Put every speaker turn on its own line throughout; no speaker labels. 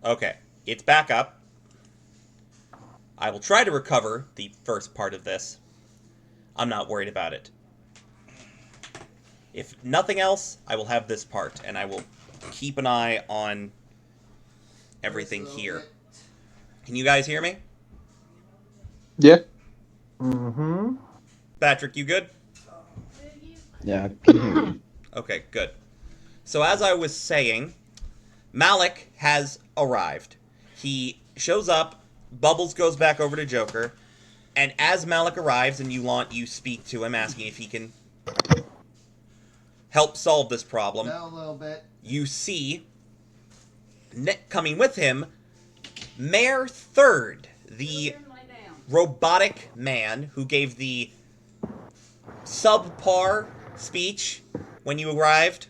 Okay, it's back up. I will try to recover the first part of this. I'm not worried about it. If nothing else, I will have this part, and I will keep an eye on everything here. Can you guys hear me?
Yeah.
Mm-hmm.
Patrick, you good?
Yeah, I can hear you.
Okay, good. So as I was saying, Malik has arrived. He shows up, Bubbles goes back over to Joker, and as Malik arrives and you speak to him asking if he can help solve this problem,
a little bit.
You see, coming with him, Mayor Third, the robotic man who gave the subpar speech when you arrived.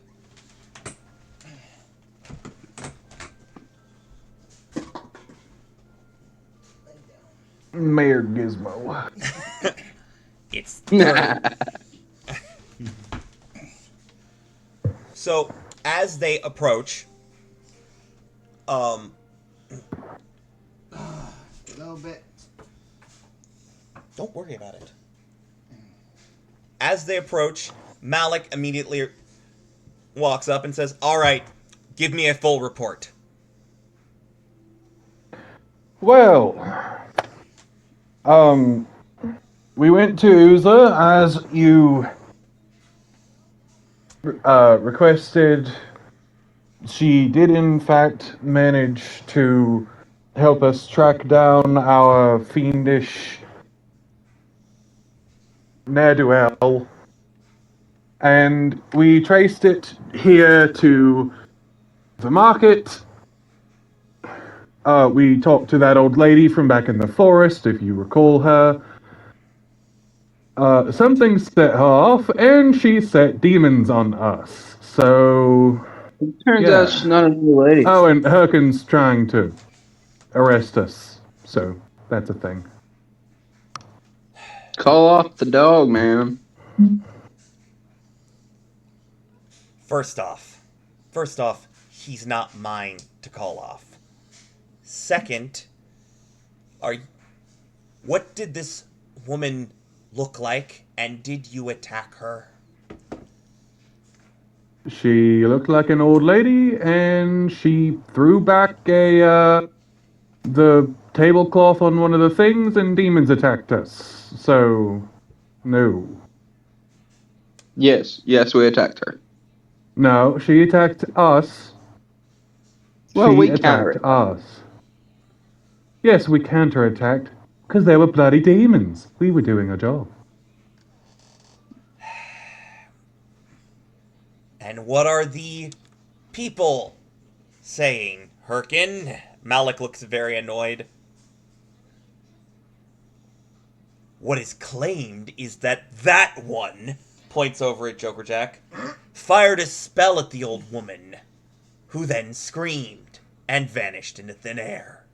Mayor Gizmo.
It's Third. So, as they approach,
A little bit.
don't worry about it. As they approach, Malik immediately walks up and says, "All right, give me a full report."
Well, we went to Uza as you requested. She did, in fact, manage to help us track down our fiendish ne'er-do-well, and we traced it here to the market. We talked to that old lady from back in the forest, if you recall her. Something set her off, and she set demons on us. So,
Turns out she's not a new lady.
oh, and Herkin's trying to arrest us. So, that's a thing.
Call off the dog, man.
First off, he's not mine to call off. Second, what did this woman look like, and did you attack her?
She looked like an old lady, and she threw back the tablecloth on one of the things, and demons attacked us. So, no.
Yes, we attacked her.
No, she attacked us.
Well,
She
we
attacked
counterattacked.
us. Yes, we counterattacked, because they were bloody demons. We were doing our job.
And what are the people saying, Herkin? Malik looks very annoyed. What is claimed is that one, points over at Joker Jack, fired a spell at the old woman, who then screamed and vanished into thin air.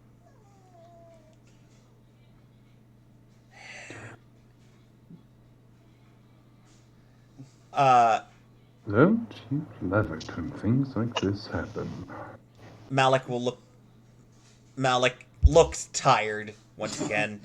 Don't you love it when things like this happen?
Malik looks tired once again.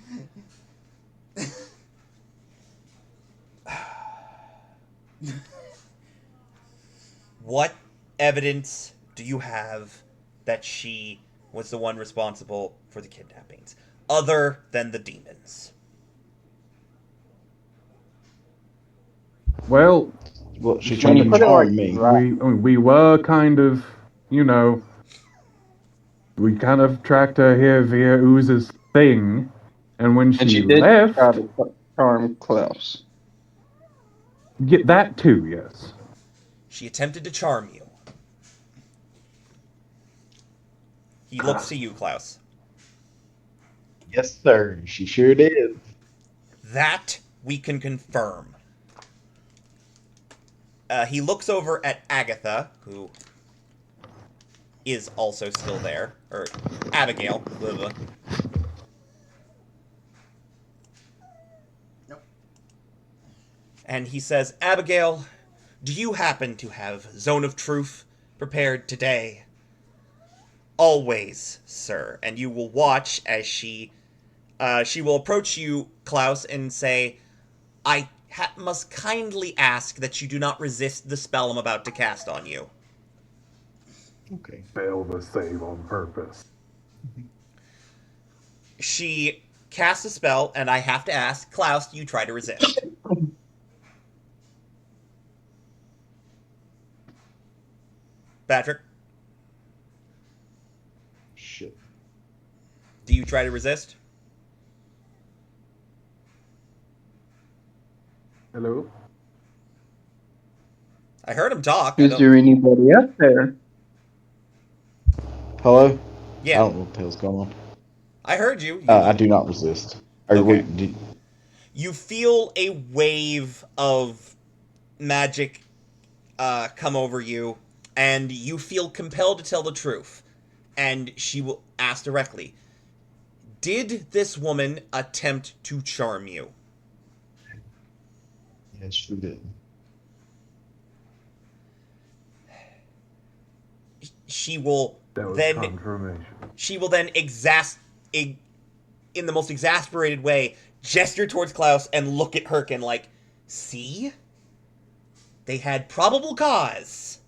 What evidence do you have that she was the one responsible for the kidnappings, other than the demons?
Well,
Well, she's trying to
Put it like
charm me.
that.
we were kind of, we kind of tracked her here via Ooze's thing, and when
And
she
she did
left,
try to charm Klaus.
get that too, yes.
She attempted to charm you. He looks to you, Klaus.
Yes, sir. She sure did.
That we can confirm. He looks over at Agatha, who is also still there. Or Abigail. Blah, blah.
Nope.
And he says, Abigail, do you happen to have Zone of Truth prepared today? Always, sir. And you will watch as she will approach you, Klaus, and say, I must kindly ask that you do not resist the spell I'm about to cast on you.
Okay.
Fail the save on purpose.
She casts a spell, and I have to ask, Klaus, you try to resist. Patrick,
Shit.
do you try to resist?
Hello?
I heard him talk.
Is there anybody up there?
Hello? I
Yeah,
don't know what the hell's going on.
I heard you.
I do not resist. Or
Okay.
wait,
You feel a wave of magic come over you, and you feel compelled to tell the truth. And she will ask directly, did this woman attempt to charm you?
yes, she did.
She will
That was
then
confirmation.
in the most exasperated way, gesture towards Klaus and look at Herkin like, see? They had probable cause.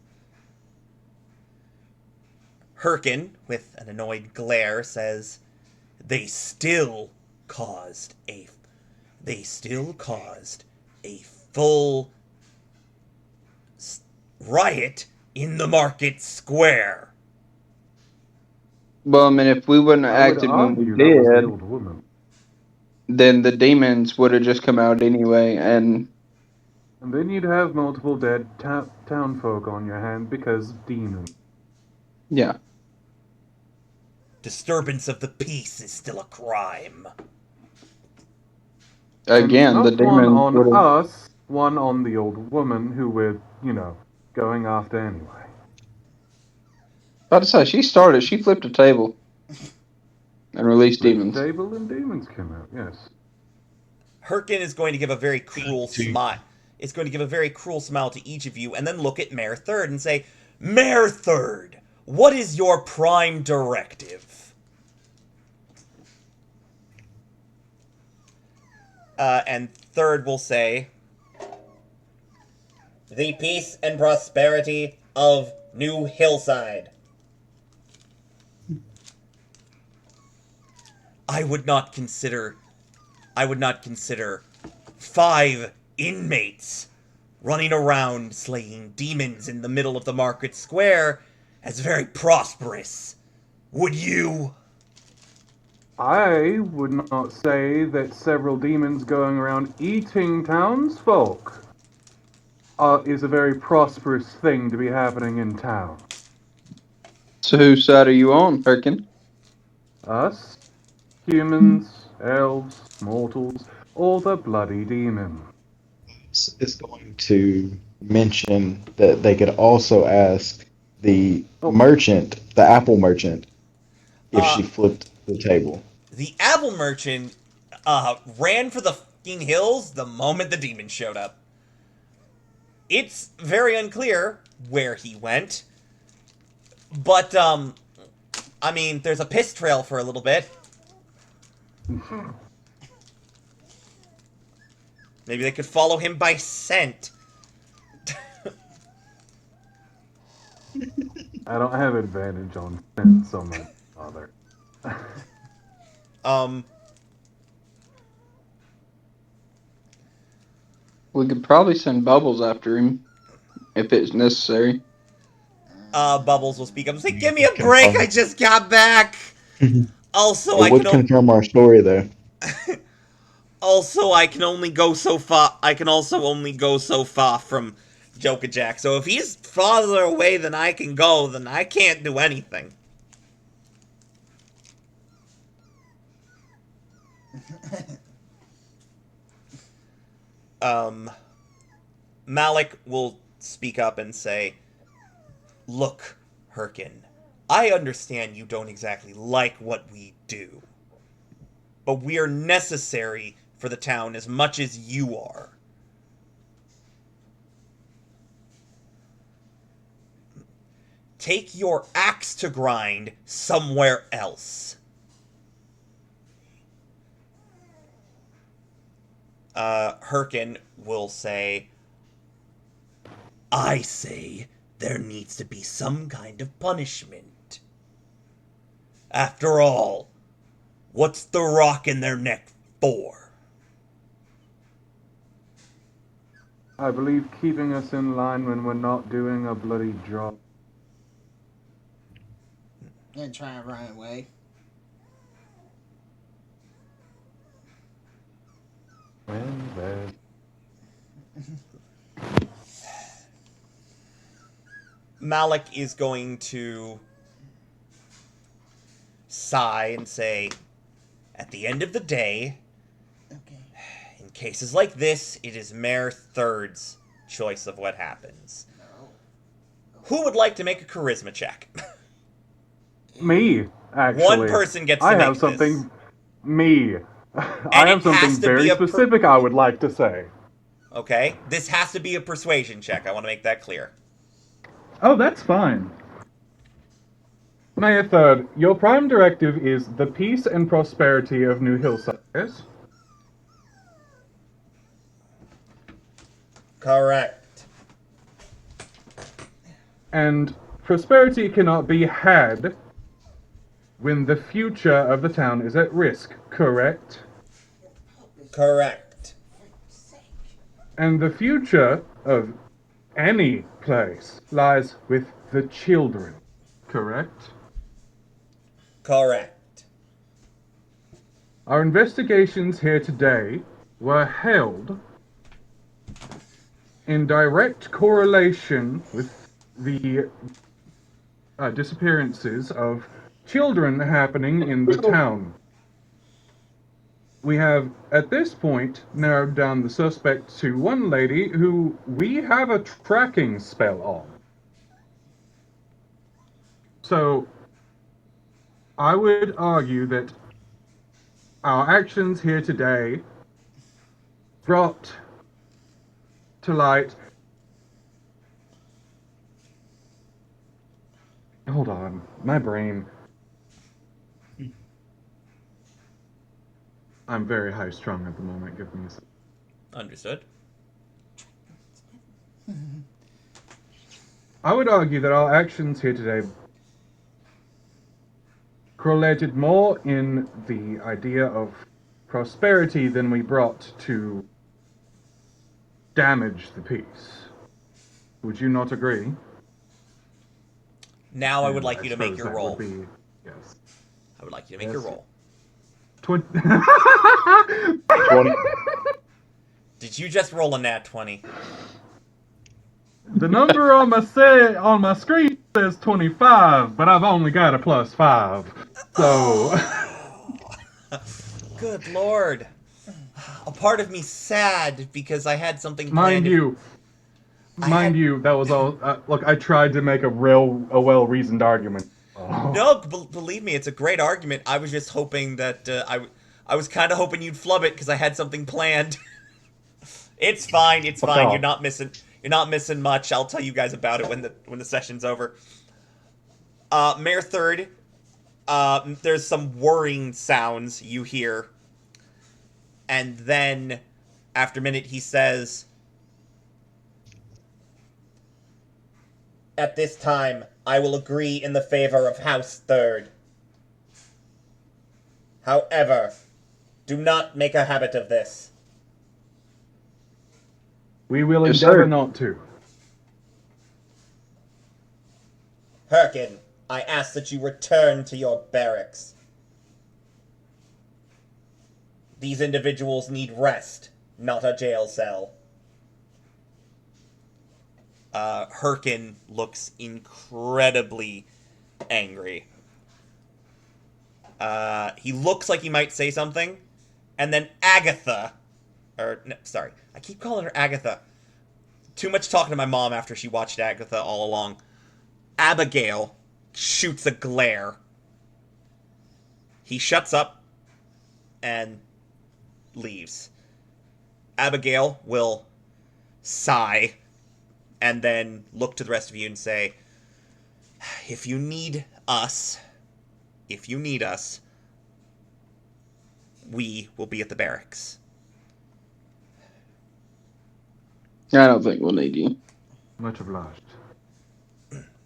Herkin, with an annoyed glare, says, They still caused a full riot in the market square.
Well, I mean, if we wouldn't have
I would
acted when we
argue that was the
did,
old woman.
then the demons would have just come out anyway, and
And then you'd have multiple dead townfolk on your hand because of demons.
yeah.
Disturbance of the peace is still a crime.
Again,
And
the
not one
demons
on
would have.
us, one on the old woman who we're, going after anyway.
About to say, she started. She flipped a table and released
Flip
demons.
table and demons came out, yes.
Herkin is going to give a very cruel smile. It's going to give a very cruel smile to each of you, and then look at Mayor Third and say, Mayor Third, what is your prime directive? And Third will say, the peace and prosperity of New Hillside. I would not consider 5 inmates running around slaying demons in the middle of the market square as very prosperous. Would you?
I would not say that several demons going around eating townsfolk is a very prosperous thing to be happening in town.
So whose side are you on, Herkin?
Us, humans, elves, mortals, or the bloody demon.
Is going to mention that they could also ask the merchant, the apple merchant, if she flipped the table.
The apple merchant ran for the fucking hills the moment the demon showed up. It's very unclear where he went, but I mean, there's a piss trail for a little bit. Maybe they could follow him by scent.
I don't have advantage on sense on my father.
We could probably send Bubbles after him if it's necessary.
Bubbles will speak up and say, "Give me a break! I just got back." Also,
It would confirm our story, though.
I can only go so far. I can also only go so far from Joker Jack. So if he's farther away than I can go, then I can't do anything. Malik will speak up and say, "Look, Herkin, I understand you don't exactly like what we do, but we are necessary for the town as much as you are. take your axe to grind somewhere else. Herkin will say, I say there needs to be some kind of punishment. After all, what's the rock in their neck for?
I believe keeping us in line when we're not doing a bloody job.
And try and run away.
When there's
Malik is going to sigh and say, at the end of the day,
Okay.
in cases like this, it is Mayor Third's choice of what happens.
No.
Who would like to make a charisma check?
me, actually.
One person gets to
I
make
have
this.
something. Me. I
it
have something
has to
very
be a
specific I would like to say.
Okay? This has to be a persuasion check. I want to make that clear.
Oh, that's fine. Mayor Third, your prime directive is the peace and prosperity of New Hillside. Yes?
Correct.
And prosperity cannot be had when the future of the town is at risk, correct?
Correct.
And the future of any place lies with the children, correct?
Correct.
Our investigations here today were held in direct correlation with the disappearances of children happening in the town. We have, at this point, narrowed down the suspect to one lady who we have a tracking spell on. So, I would argue that our actions here today brought to light. Hold on, my brain. I'm very high strung at the moment. Give me a second.
Understood.
I would argue that our actions here today correlated more in the idea of prosperity than we brought to damage the peace. Would you not agree?
Now I would
And
like you to make
suppose
your
that
roll.
would be, yes.
I would like you to make
Yes.
your roll.
20.
20.
Did you just roll a nat 20?
The number on my screen says 25, but I've only got a +5. So
Good lord. A part of me sad because I had something
mind
planned.
you, that was all. Look, I tried to make a well-reasoned argument. Oh.
No, believe me, it's a great argument. I was just hoping that I was kind of hoping you'd flub it because I had something planned. It's fine. It's
Fuck
fine.
off.
You're not missing much. I'll tell you guys about it when the session's over. Mayor Third, there's some whirring sounds you hear, and then after a minute he says, "At this time, I will agree in the favor of House Third. However, do not make a habit of this."
We will
Yes,
endeavor
sir.
not to.
Herkin, I ask that you return to your barracks. These individuals need rest, not a jail cell. Herkin looks incredibly angry. He looks like he might say something, and then Agatha, sorry, I keep calling her Agatha. Too much talking to my mom after she watched Agatha all along. Abigail shoots a glare. He shuts up and leaves. Abigail will sigh and then look to the rest of you and say, If you need us, we will be at the barracks.
I don't think we'll need you,
Much obliged.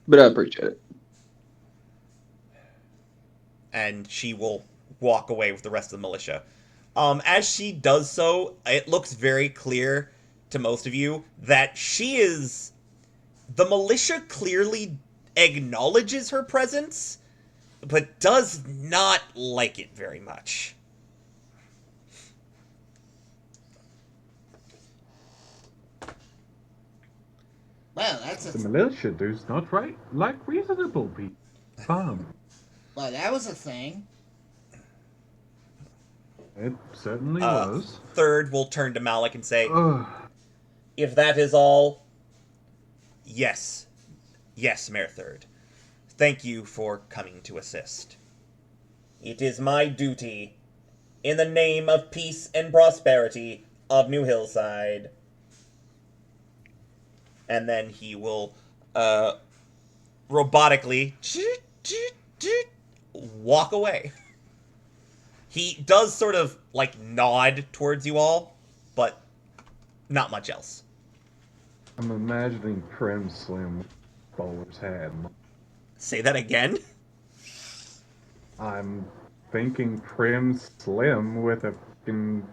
but I appreciate it.
And she will walk away with the rest of the militia. As she does so, it looks very clear to most of you that she is... The militia clearly acknowledges her presence, but does not like it very much.
Well, that's
The
a.
militia does not like reasonable people.
Well, that was a thing.
It certainly was.
Third will turn to Malik and say,
Ugh.
if that is all, yes. Yes, Mayor Third. Thank you for coming to assist. It is my duty, in the name of peace and prosperity of New Hillside. And then he will, robotically walk away. He does sort of, like, nod towards you all, but not much else.
I'm imagining Prim Slim bowler's hat.
Say that again?
I'm thinking Prim Slim with a fucking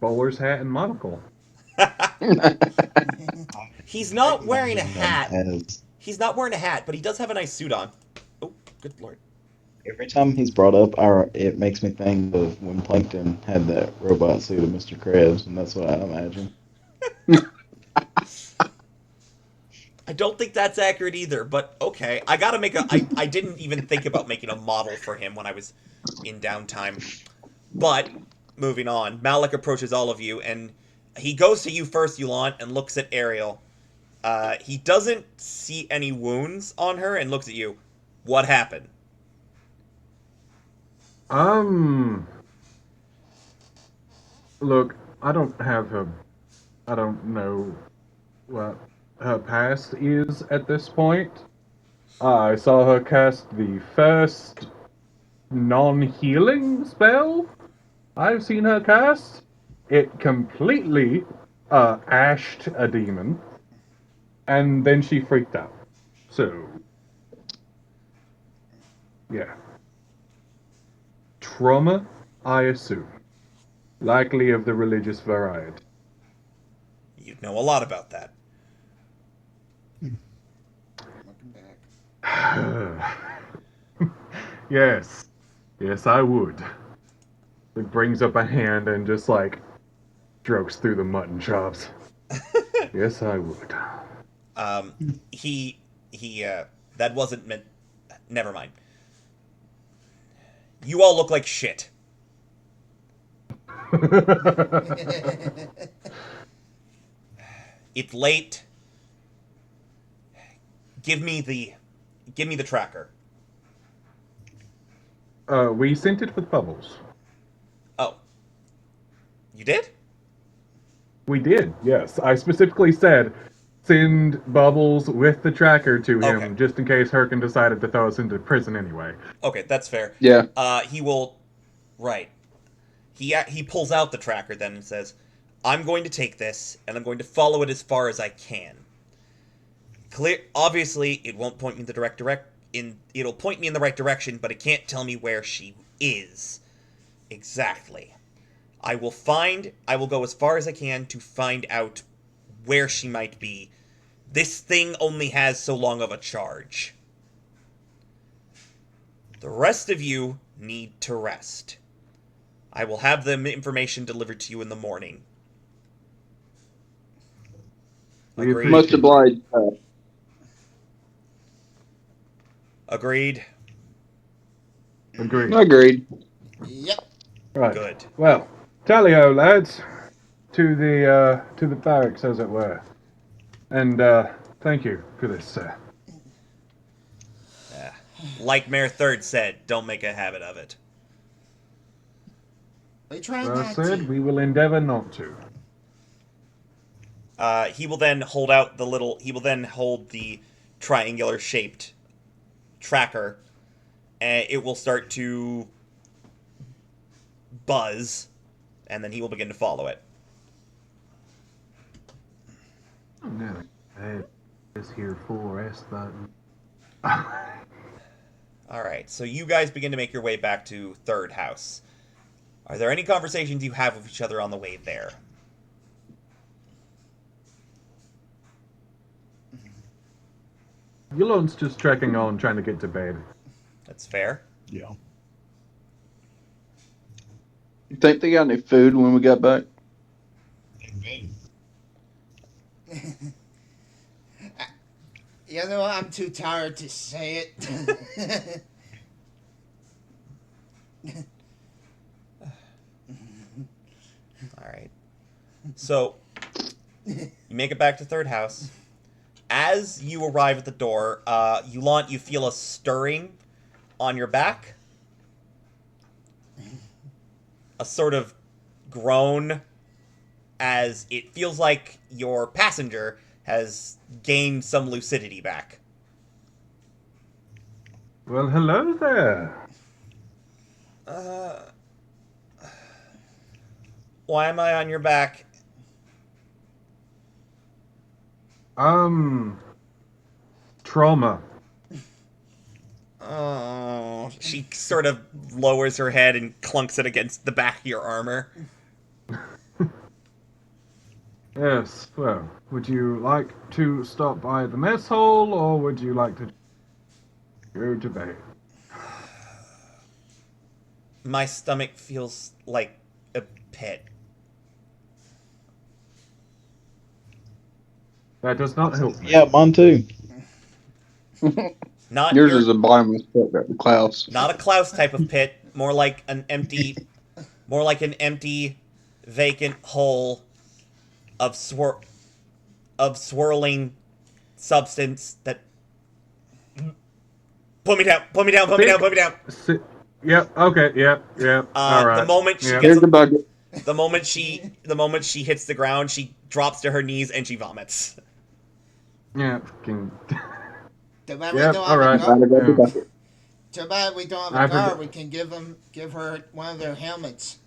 bowler's hat and monocle.
He's not wearing a
Imagine
hat.
them as-
He's not wearing a hat, but he does have a nice suit on. Oh, good lord.
Every time he's brought up, it makes me think of when Plankton had that robot suit of Mr. Krabs, and that's what I imagine.
I don't think that's accurate either, but okay. I gotta make a... I didn't even think about making a model for him when I was in downtime. But, moving on. Malik approaches all of you, and he goes to you first, Yulant, and looks at Ariel. He doesn't see any wounds on her and looks at you. What happened?
Look, I don't know what her past is at this point. I saw her cast the first non-healing spell I've seen her cast. It completely ashed a demon, and then she freaked out. So, yeah. Trauma, I assume. Likely of the religious variety.
You know a lot about that.
Looking back.
Yes. Yes, I would. It brings up a hand and just, like, strokes through the mutton chops. Yes, I would.
That wasn't meant... Never mind. You all look like shit. It's late. Give me the tracker.
We sent it with Bubbles.
Oh. You did?
We did, yes. I specifically said send Bubbles with the tracker to him,
Okay.
just in case Herkin decided to throw us into prison anyway.
Okay, that's fair.
Yeah.
He will... Right. He pulls out the tracker then and says, I'm going to take this, and I'm going to follow it as far as I can. Obviously, it won't point me it'll point me in the right direction, but it can't tell me where she is. Exactly. I will go as far as I can to find out where she might be. This thing only has so long of a charge. The rest of you need to rest. I will have the information delivered to you in the morning.
We
Agreed.
Much obliged.
Agreed.
Agreed.
Agreed.
Yep.
Right.
Good.
Well, tally-ho, lads. To the barracks, as it were. And, thank you for this, sir.
Like Mayor Third said, don't make a habit of it.
We try
Well
not
said,
to.
we will endeavor not to.
He will then hold the triangular-shaped tracker, and it will start to buzz, and then he will begin to follow it.
I'm gonna add this here 4S button.
Alright, so you guys begin to make your way back to third house. Are there any conversations you have with each other on the way there?
Yulon's just trekking on, trying to get to bed.
That's fair.
Yeah.
You think they got any food when we got back?
You know, I'm too tired to say it.
Alright. So, you make it back to third house. As you arrive at the door, Yulant, you feel a stirring on your back. A sort of groan, as it feels like your passenger has gained some lucidity back.
Well, hello there.
Why am I on your back?
Trauma.
Oh, she sort of lowers her head and clunks it against the back of your armor.
Yes, well, would you like to stop by the mess hall, or would you like to go to bed?
My stomach feels like a pit.
That does not help me.
Yeah, mine too.
Not
Yours
your-
is a bottomless pit, Klaus.
Not a Klaus type of pit, more like an empty, vacant hole of swirling substance that. Put me down.
Yep. Okay. Yep. All right.
The moment she
Yep.
gets,
Here's the bucket.
the moment she hits the ground, she drops to her knees and she vomits.
Yeah. Fucking.
Too bad we
Yep.
don't
All
have
right.
a guard.
Grab the bucket.
Too bad we don't
I
have a guard.
forgot-
We can give her one of their helmets.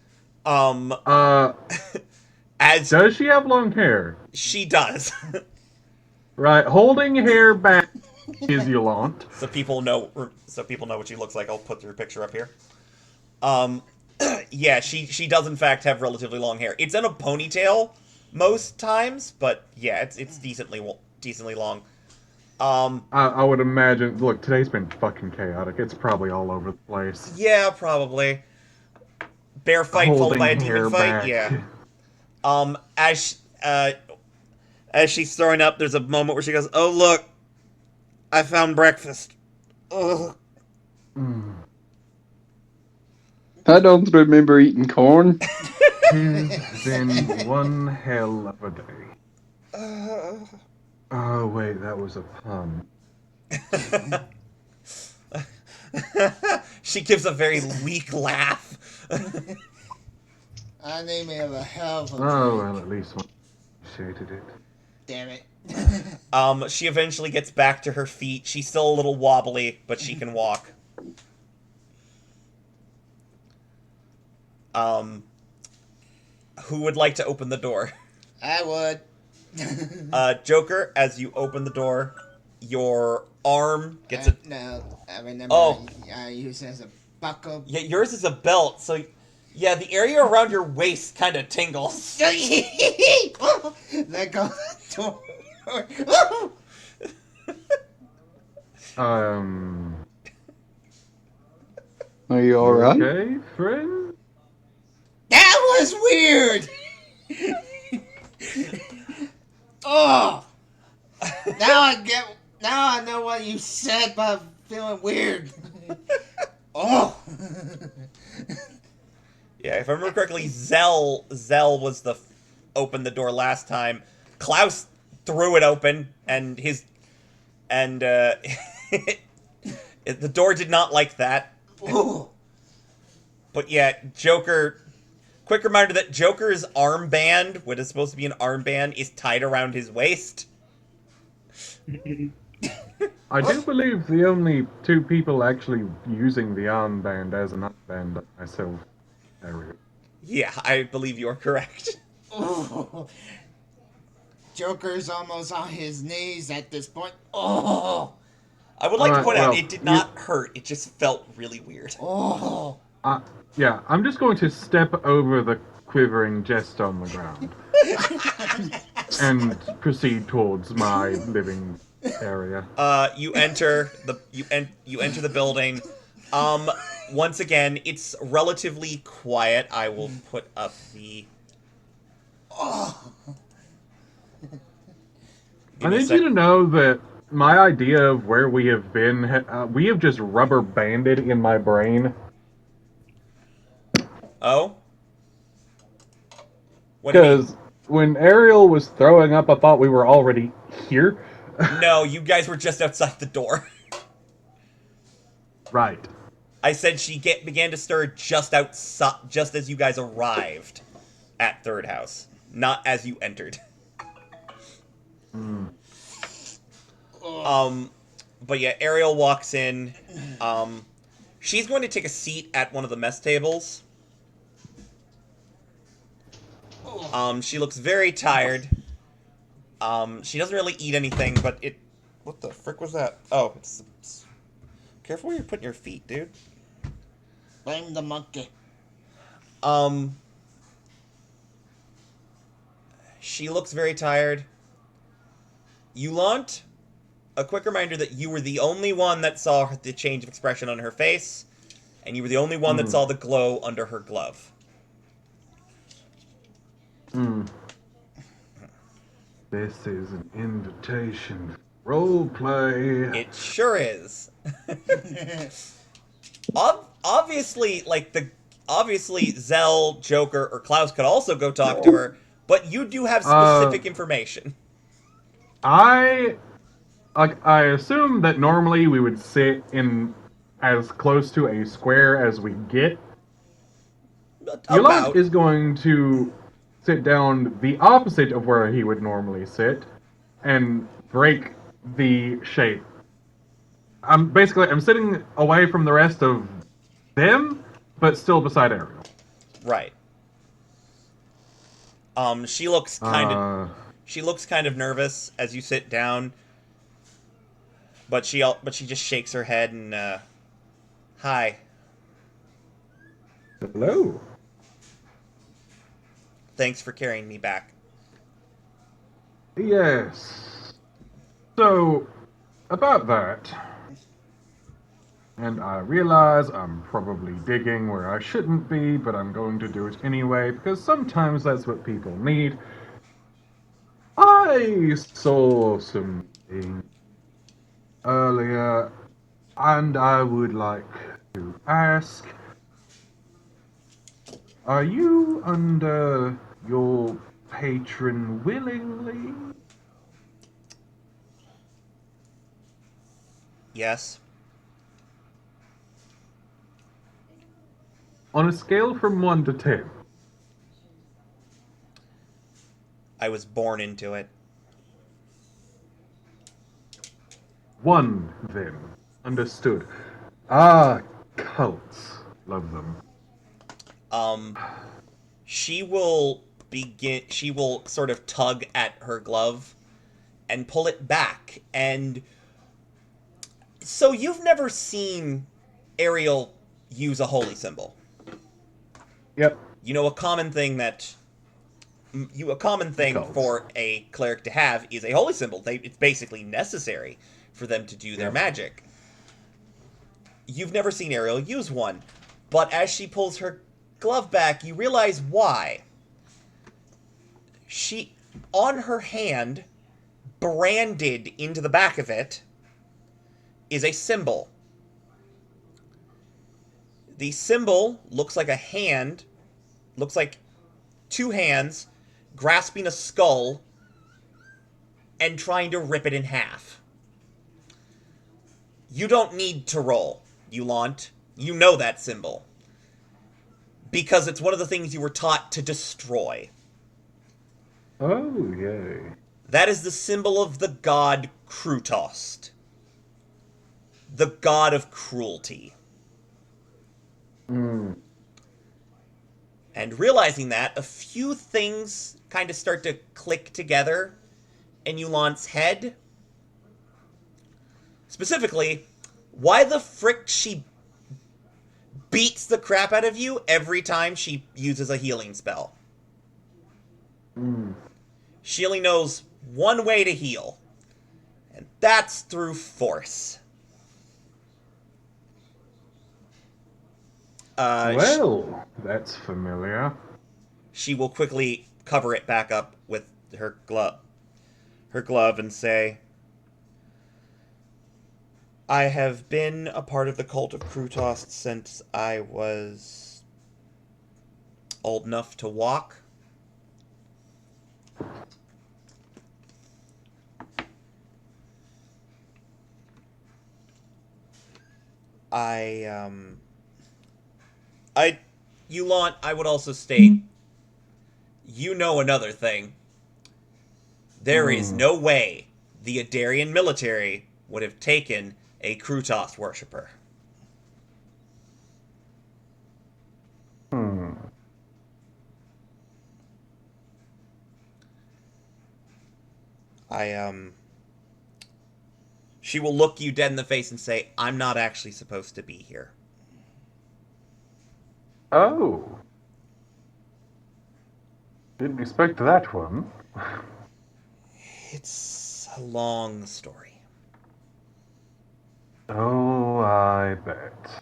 As
Does she have long hair?
she does,
Right. Holding hair back is Yulant.
so people know what she looks like. I'll put her picture up here. Yeah, she does in fact have relatively long hair. It's in a ponytail most times, but yeah, it's decently long.
I would imagine. Look, today's been fucking chaotic. It's probably all over the place.
Yeah, probably. Bear fight followed by a
Holding hair
demon fight.
back.
Yeah. As she's throwing up, there's a moment where she goes, "Oh look, I found breakfast." Ugh.
Mm.
I don't remember eating corn.
It's been one hell of a day. Oh wait, that was a pun.
She gives a very weak laugh.
I need me of a hell of a
Oh
drink.
well, at least one shaded it.
Damn it.
She eventually gets back to her feet. She's still a little wobbly, but she can walk. Who would like to open the door?
I would.
Joker, as you open the door, your arm gets a...
No, I remember
Oh.
I used it as a buckle.
Yeah, yours is a belt, so... Yeah, the area around your waist kind of tingles.
Let go of the door.
Are you alright?
Okay, friend?
That was weird! Oh! Now I know what you said, but I'm feeling weird. Oh!
Yeah, if I remember correctly, Zell was opened the door last time. Klaus threw it open, and the door did not like that.
Ooh.
But yeah, Joker. Quick reminder that Joker's armband, what is supposed to be an armband, is tied around his waist.
I do believe the only two people actually using the armband as an armband are myself, Ariel.
Yeah, I believe you are correct.
Oh, Joker's almost on his knees at this point. Oh,
I would like to
Alright,
point out
well,
it did not hurt. It just felt really weird.
oh.
Yeah, I'm just going to step over the quivering jest on the ground and proceed towards my living area.
You enter the building. Once again, it's relatively quiet. I will put up the.
I need you to know that my idea of where we have been, we have just rubber banded in my brain.
Oh. What do you mean?
Because when Ariel was throwing up, I thought we were already here.
No, you guys were just outside the door.
Right.
I said she began to stir just outside, just as you guys arrived at Third House, not as you entered. But yeah, Ariel walks in. She's going to take a seat at one of the mess tables. She looks very tired. She doesn't really eat anything, but it... What the frick was that? Oh, it's... Careful where you're putting your feet, dude.
Blame the monkey.
She looks very tired. Yulant, a quick reminder that you were the only one that saw the change of expression on her face, and you were the only one that saw the glow under her glove.
This is an invitation. Role play.
It sure is. Obviously, Zell, Joker, or Klaus could also go talk to her, but you do have specific information.
I assume that normally we would sit in as close to a square as we get. Yulant is going to sit down the opposite of where he would normally sit and break the shape. I'm sitting away from the rest of them, but still beside Ariel.
Right. She looks kind of nervous as you sit down, but she just shakes her head and hi.
Hello.
Thanks for carrying me back.
Yes. So, about that. And I realize I'm probably digging where I shouldn't be, but I'm going to do it anyway, because sometimes that's what people need. I saw some things earlier, and I would like to ask, are you under your patron willingly?
Yes.
On a scale from 1 to 10.
I was born into it.
1, then. Understood. Ah, cults. Love them.
She will sort of tug at her glove and pull it back. And so you've never seen Ariel use a holy symbol.
Yep.
You know, a common thing for a cleric to have is a holy symbol. It's basically necessary for them to do their magic. You've never seen Ariel use one, but as she pulls her glove back, you realize why. On her hand, branded into the back of it, is a symbol. The symbol looks like a hand, looks like two hands grasping a skull and trying to rip it in half. You don't need to roll, Yulant. You know that symbol. Because it's one of the things you were taught to destroy.
Oh, yay.
That is the symbol of the god Krutost. the god of cruelty.
Hmm.
And realizing that, a few things kind of start to click together in Yulan's head. Specifically, why the frick she beats the crap out of you every time she uses a healing spell.
Hmm.
She only knows one way to heal, and that's through force.
Well, that's familiar.
She will quickly cover it back up with her glove and say, I have been a part of the cult of Krutos since I was old enough to walk. Yulant, I would also state, you know another thing. There is no way the Adarian military would have taken a Krutos worshipper.
Hmm.
She will look you dead in the face and say, I'm not actually supposed to be here.
Oh. Didn't expect that one.
It's a long story.
Oh, I bet.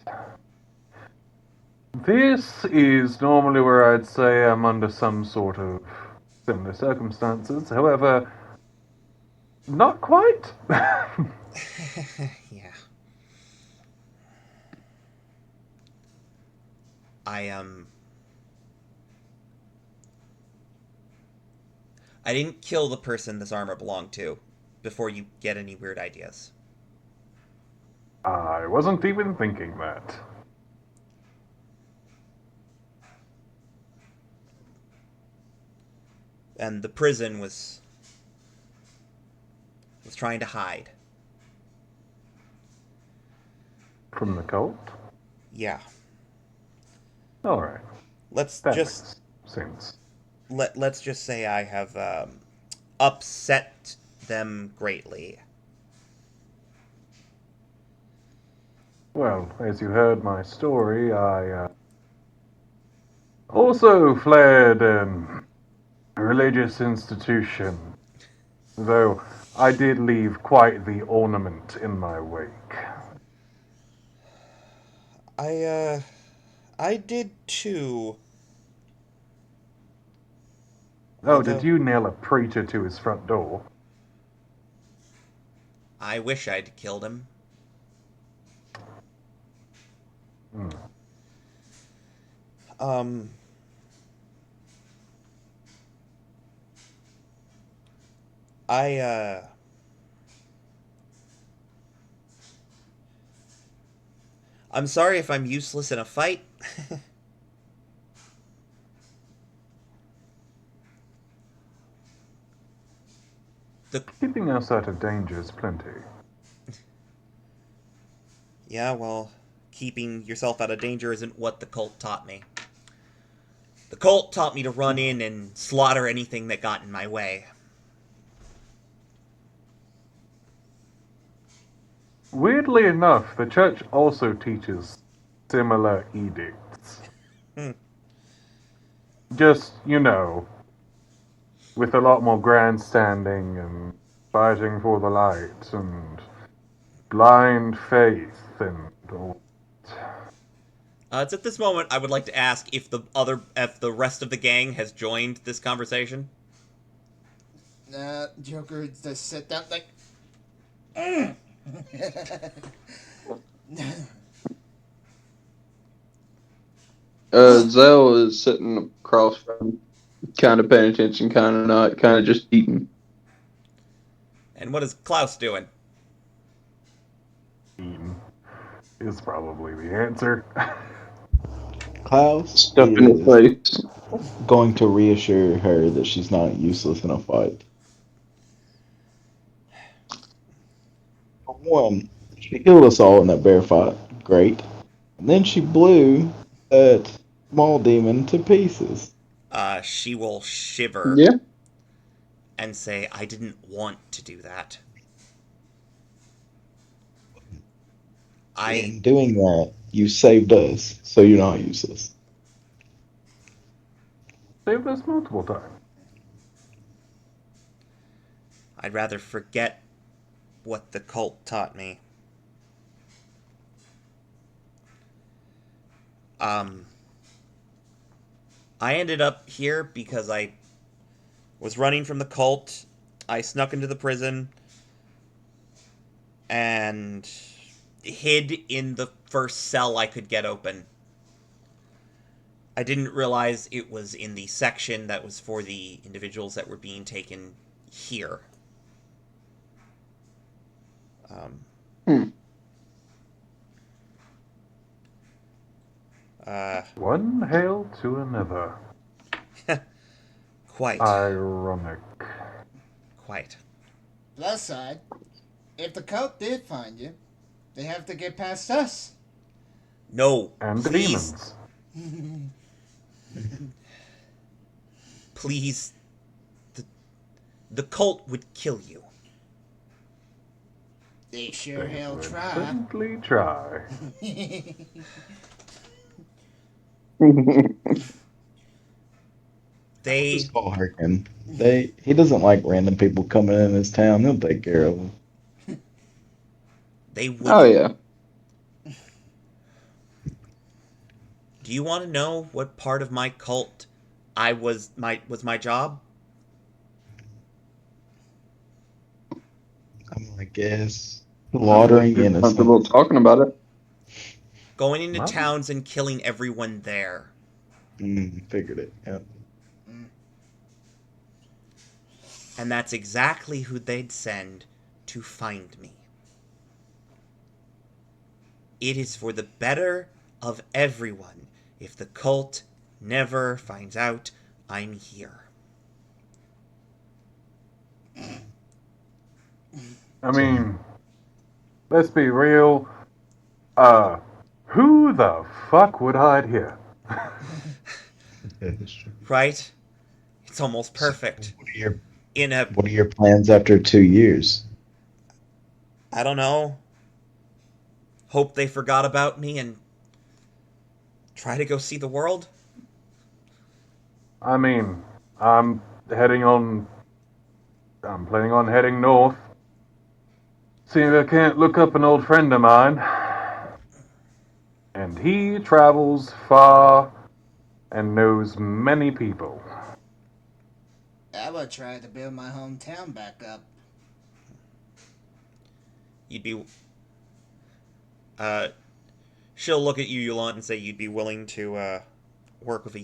This is normally where I'd say I'm under some sort of similar circumstances. However, not quite.
Yeah. I didn't kill the person this armor belonged to before you get any weird ideas.
I wasn't even thinking that.
And the prison was trying to hide.
From the cult?
Yeah.
Alright.
Let's
That
just
makes sense.
let's just say I have upset them greatly.
Well, as you heard my story, I also fled a religious institution, though I did leave quite the ornament in my wake.
I did too.
Oh, did
Although
you nail a preacher to his front door?
I wish I'd killed him.
Hmm.
I I'm sorry if I'm useless in a fight.
Keeping us out of danger is plenty.
Yeah, well, keeping yourself out of danger isn't what the cult taught me. The cult taught me to run in and slaughter anything that got in my way.
Weirdly enough, the church also teaches similar edicts.
Hmm.
Just, with a lot more grandstanding and fighting for the light and blind faith and all.
It's at this moment I would like to ask if the rest of the gang has joined this conversation.
Joker just sit down like.
Zell is sitting across from, kind of paying attention, kind of not, kind of just eating.
And what is Klaus doing?
Eaten is probably the answer.
Klaus
Stuff in his
is
face.
going to reassure her that she's not useless in a fight. For one, She killed us all in that bear fight. Great. And then she blew that small demon to pieces.
She will shiver
Yeah.
and say, I didn't want to do that.
In doing that, you saved us, so you're not useless.
Saved us multiple times.
I'd rather forget what the cult taught me. I ended up here because I was running from the cult. I snuck into the prison and hid in the first cell I could get open. I didn't realize it was in the section that was for the individuals that were being taken here.
One hail to another.
Quite.
Ironic.
Quite.
Plus side, if the cult did find you, they have to get past us.
No,
And the
please.
demons.
Please. The cult would kill you.
They sure
They
hell
would
try.
certainly try.
They
Just call Herkin. He doesn't like random people coming in his town. He'll take care of them.
would.
Oh yeah.
Do you want to know what part of my cult was my job?
I guess slaughtering
You're
innocent.
comfortable talking about it.
Going into
Well.
towns and killing everyone there.
Figured it. Yep.
And that's exactly who they'd send to find me. It is for the better of everyone if the cult never finds out I'm here.
I mean, let's be real. Who the fuck would hide here?
That's true.
Right? It's almost perfect.
What are your plans after 2 years?
I don't know. Hope they forgot about me and try to go see the world.
I mean, I'm planning on heading north. See if I can't look up an old friend of mine. And he travels far and knows many people.
I would try to build my hometown back up.
You'd be... she'll look at you, Yulant, and say you'd be willing to work with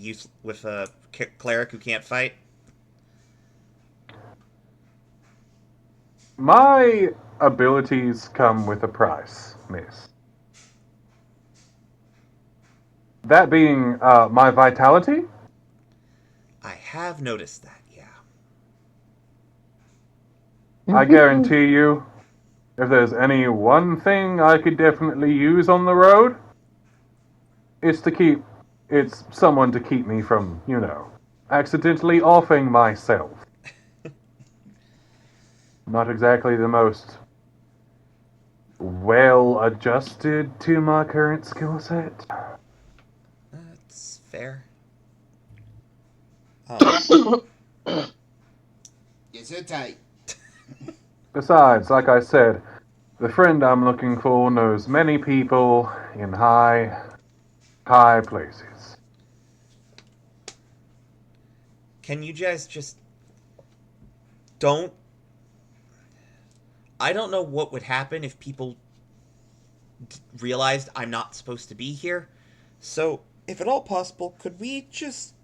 a cleric who can't fight.
My abilities come with a price, miss. That being my vitality.
I have noticed that, yeah.
I guarantee you, if there's any one thing I could definitely use on the road, it's someone to keep me from, accidentally offing myself. Not exactly the most well adjusted to my current skill set.
That's fair.
Is it tight?
Besides, like I said, the friend I'm looking for knows many people in high places.
Can you guys just... don't... I don't know what would happen if people realized I'm not supposed to be here. So, if at all possible, could we just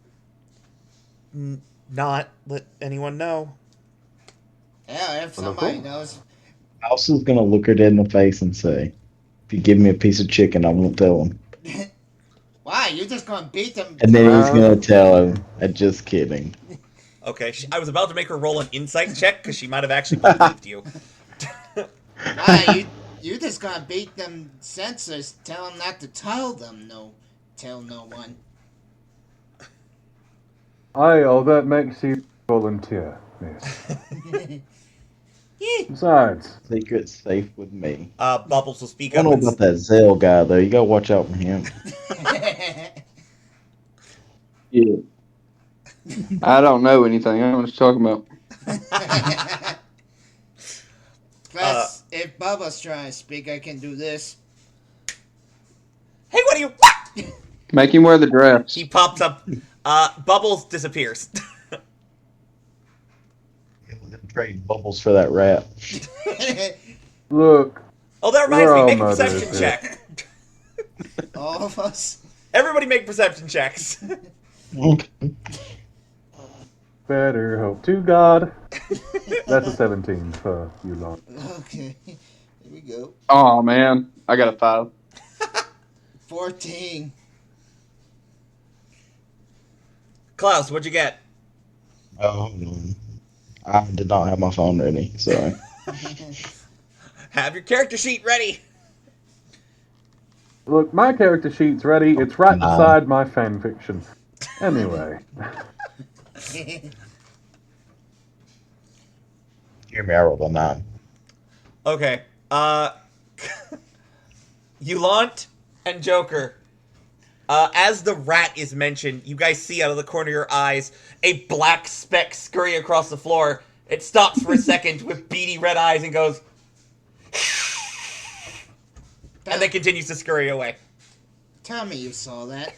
not let anyone know?
Yeah, if somebody knows.
House is gonna look her dead in the face and say, "If you give me a piece of chicken, I won't tell him."
Why? You're just gonna beat them.
And then he's gonna tell him. Just kidding.
Okay, I was about to make her roll an insight check because she might have actually believed you.
Why? You just gotta beat them censors. Tell them not to tell no one.
Aye, that makes you volunteer, miss. Besides,
Secret's safe with me.
Bubbles will speak
I don't
up
know
and
about that Zell guy though. You gotta watch out for him.
Yeah. I don't know anything. I don't know what you're talking about.
Plus, if Bubba's trying to speak, I can do this.
hey, what are you?
Make him wear the dress.
He pops up. Bubbles disappears.
Trade Bubbles for that rat.
look,
Oh, that reminds
We're
me.
all
Make a
mothers
perception
here.
check.
All of us.
Everybody make perception checks.
better hope to God. That's a 17 for you lot.
Okay. Here we go.
Oh man, I got a 5.
14.
Klaus, what'd you get?
Oh, hold on. I did not have my phone ready. Sorry.
Have your character sheet ready.
Look, my character sheet's ready. It's right
No.
beside my fan fiction. Anyway,
Hear me, I rolled a 9.
Okay. Yulant and Joker. As the rat is mentioned, you guys see out of the corner of your eyes a black speck scurry across the floor. It stops for a second with beady red eyes and goes, and then continues to scurry away.
Tell me you saw that.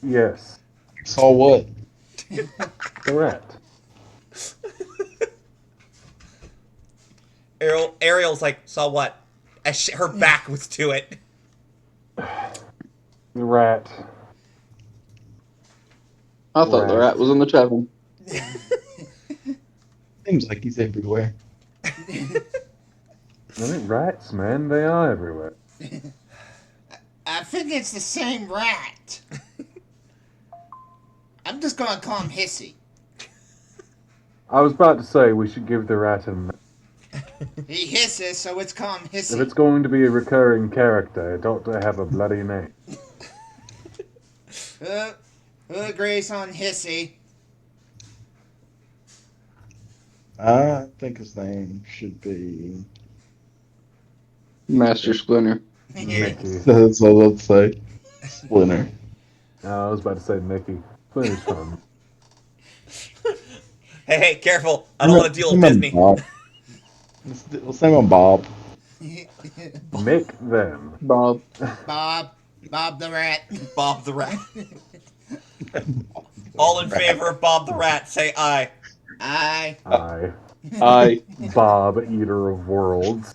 yes,
Saw what?
the rat.
Ariel's like, saw what? As her back was to it.
The rat.
I thought the rat was in the chapel.
Seems like he's everywhere.
I think rats, man, they are everywhere.
I think it's the same rat. I'm just gonna call him Hissy.
I was about to say we should give the rat a name.
He hisses, so let's call him
If
Hissy.
it's going to be a recurring character, it ought to have a bloody name.
Who agrees on Hissy?
I think his name should be.
Master Splinter.
Mickey.
That's what I'd say. Splinter.
I was about to say Mickey. Splinter's fun.
Hey, careful. I don't want to deal with Disney.
Bob. Let's name him Bob.
Mick them.
Bob.
Bob the rat.
Bob the Rat. All in favor of Bob the Rat, say aye.
Aye.
I, Bob, Eater of Worlds.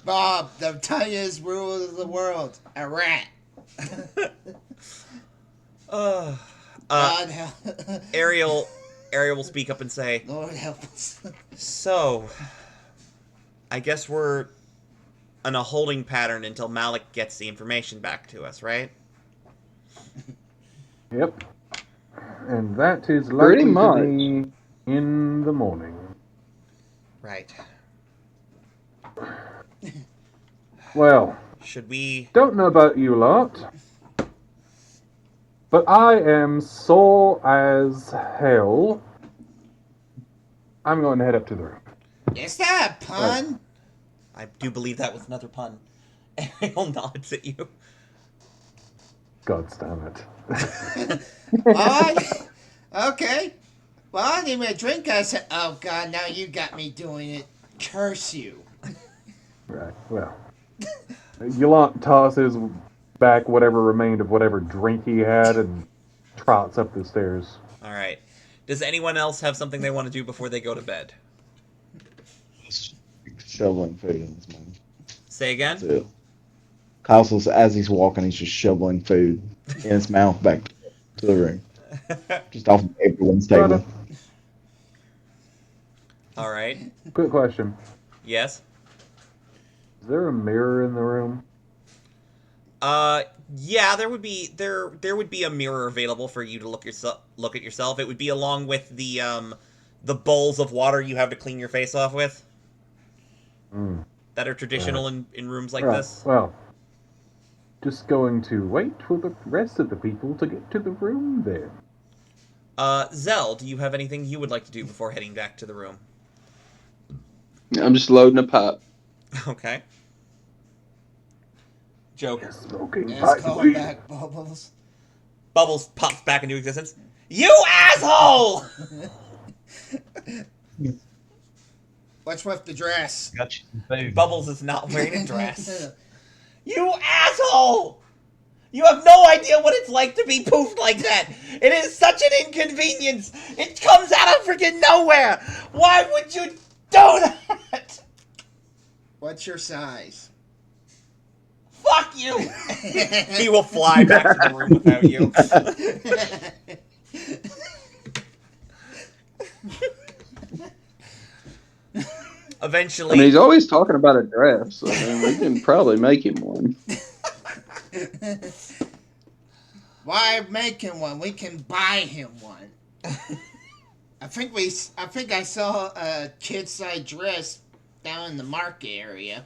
Bob, the tiniest ruler of the world. A rat. God help.
Ariel will speak up and say,
Lord help us.
so, I guess we're in a holding pattern until Malik gets the information back to us, right?
Yep. And that is
Pretty
likely
much.
to be in the morning.
Right.
Well,
Should we...
don't know about you lot, but I am sore as hell. I'm going to head up to the room.
Is that a pun?
I do believe that was another pun. Ariel nods at you.
God damn it.
Okay. Well, I didn't even drink. I said, oh God, now you got me doing it. Curse you.
Right, well. Yulant tosses back whatever remained of whatever drink he had and trots up the stairs.
Alright. Does anyone else have something they want to do before they go to bed?
Shoveling food in his mouth.
Say again?
That's it. Kyle's, as he's walking, he's just shoveling food in his mouth back to the room. Just off of everyone's table.
Alright.
Quick question.
Yes?
Is there a mirror in the room?
Yeah, there would be a mirror available for you to look at yourself. It would be along with the the bowls of water you have to clean your face off with.
Mm.
That are traditional in rooms like
Right,
this.
well, just going to wait for the rest of the people to get to the room then.
Zell, do you have anything you would like to do before heading back to the room?
I'm just loading a pipe.
Okay. Joker.
Smoking
Let's
pipe
call
weed.
back Bubbles.
Bubbles pops back into existence. You asshole!
What's with the dress?
Got you some food.
Bubbles is not wearing a dress. You asshole! You have no idea what it's like to be poofed like that. It is such an inconvenience. It comes out of freaking nowhere. Why would you do that?
What's your size?
Fuck you. He will fly back to the room without you. Eventually,
I mean, he's always talking about a dress. So, I mean, we can probably make him one.
Why make him one? We can buy him one. I think I saw a kid-size dress down in the market area.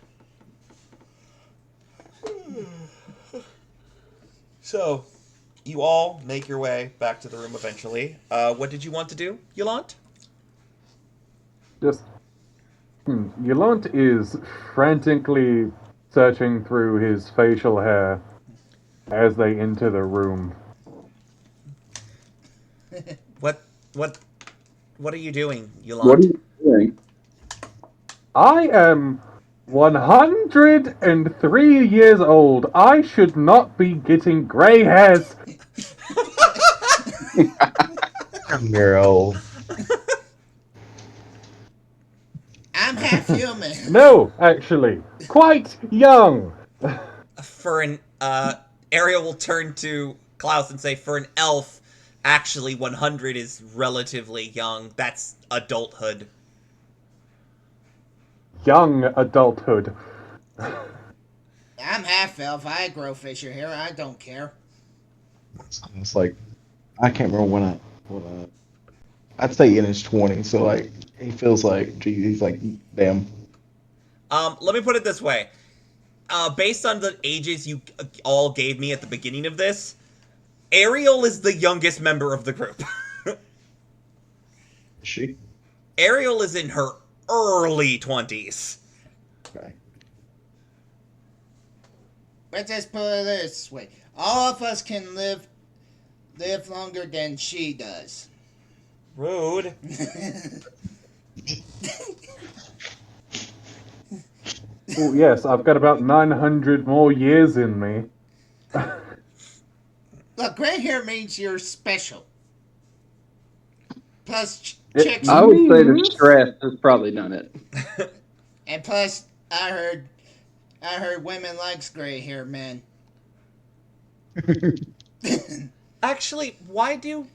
So, you all make your way back to the room eventually. What did you want to do, Yolante?
Just. Yolante is frantically searching through his facial hair as they enter the room.
What are you doing,
What are
Yolante?
you doing?
I am 103 years old. I should not be getting gray hairs.
You're old.
I'm half human.
No, actually, quite young.
For an Ariel will turn to Klaus and say, for an elf, actually 100 is relatively young. That's adulthood.
Young adulthood.
I'm half elf. I grow facial hair. I don't care.
It's like I can't remember when I'd say in his 20s. So like he feels like geez, he's like damn.
Let me put it this way. Based on the ages you all gave me at the beginning of this, Ariel is the youngest member of the group.
Is she?
Ariel is in her early 20s.
Okay.
Let's just put it this way: all of us can live longer than she does.
Rude.
Oh, yes, I've got about 900 more years in me.
Look, gray hair means you're special. Plus,
It-
chicks,
I would say the
Means-
stress has probably done it.
and plus, I heard women likes gray hair men.
Actually, why do...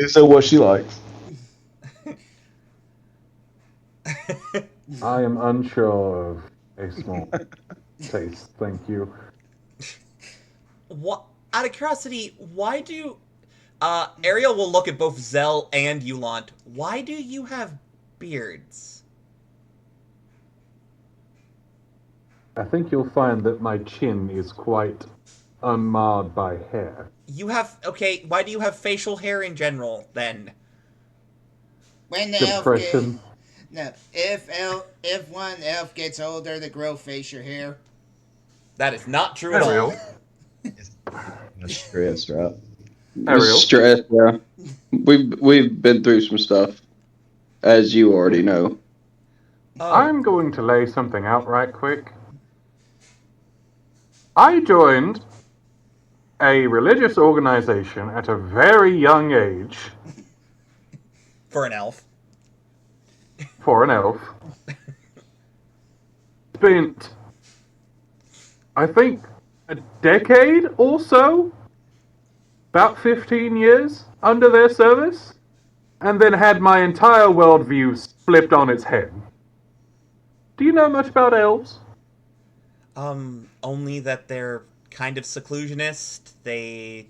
So what she likes?
I am unsure of a small taste, thank you.
What? Out of curiosity, why do... Ariel will look at both Zell and Yolante. Why do you have beards?
I think you'll find that my chin is quite unmarred by hair.
You have... Okay, why do you have facial hair in general, then?
When the
Depression.
if one elf gets older, they grow facial hair.
That is not true at all.
Stress, right?
Ariel?
Stress, yeah. We've been through some stuff, as you already know.
Oh,
I'm going to lay something out right quick. I joined a religious organization at a very young age
for an elf.
for an elf. Spent, I think, a decade or so, about 15 years under their service, and then had my entire worldview flipped on its head. Do you know much about elves?
Only that they're kind of seclusionist. They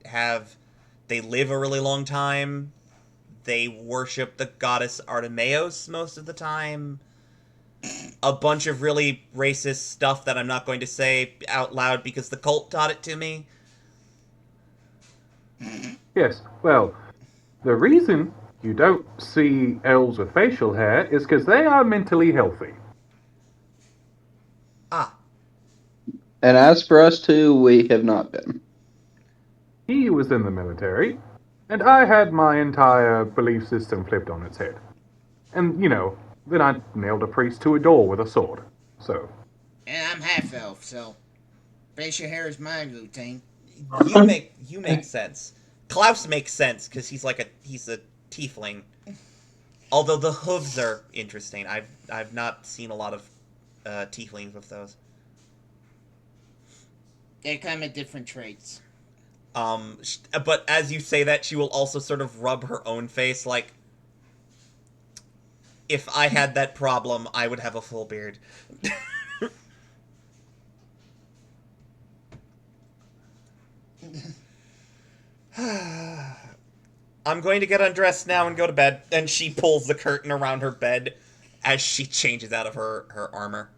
live a really long time. they worship the goddess Artemeos most of the time. A bunch of really racist stuff that I'm not going to say out loud because the cult taught it to me.
Yes, well, the reason you don't see elves with facial hair is because they are mentally healthy.
Ah,
And as for us two, we have not been.
He was in the military, and I had my entire belief system flipped on its head. And, then I nailed a priest to a door with a sword. So,
And I'm half elf, so facial hair is my routine.
you make sense. Klaus makes sense because he's a tiefling. Although the hooves are interesting. I've not seen a lot of tieflings with those.
They're kind of different traits.
But as you say that, she will also sort of rub her own face like, if I had that problem, I would have a full beard. I'm going to get undressed now and go to bed. And she pulls the curtain around her bed as she changes out of her armor.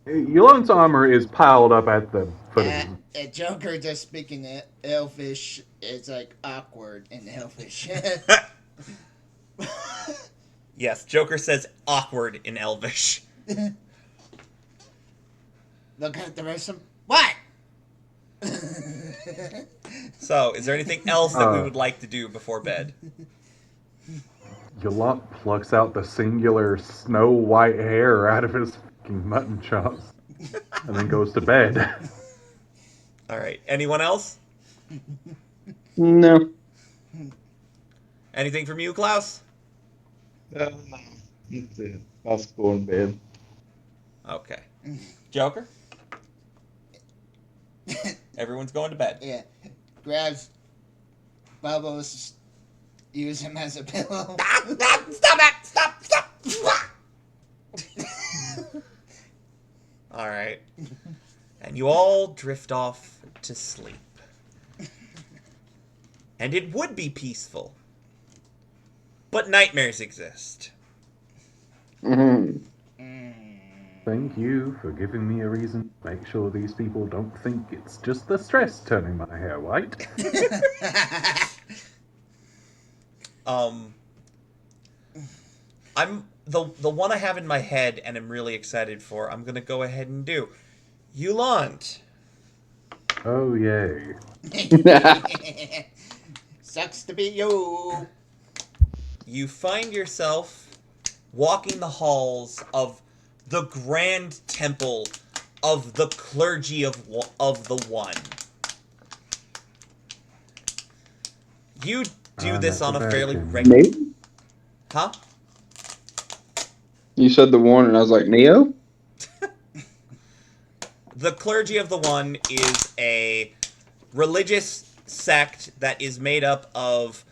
Yolan's armor is piled up at the foot of him.
Joker just speaking Elvish is like awkward in Elvish.
Yes, Joker says awkward in Elvish.
Look at the rest of them. What?
So, is there anything else that we would like to do before bed?
Yolant plucks out the singular snow white hair out of his fucking mutton chops and then goes to bed.
Alright, anyone else?
No.
Anything from you, Klaus?
No. That's it. I'll go in bed.
Okay. Joker? Everyone's going to bed.
Yeah. Grabs Bubbles, use him as a pillow.
Stop it! Stop! Alright. And you all drift off to sleep. And it would be peaceful. But nightmares exist.
Mm-hmm.
Thank you for giving me a reason to make sure these people don't think it's just the stress turning my hair white.
I'm the one I have in my head and I'm really excited for. I'm gonna go ahead and do. Yulant.
Oh, yay.
Sucks to be you.
You find yourself walking the halls of the grand temple of the clergy of the One. You do this on a fairly regular...
Neo?
Huh?
You said the one, and I was like, Neo?
The clergy of the One is a religious sect that is made up of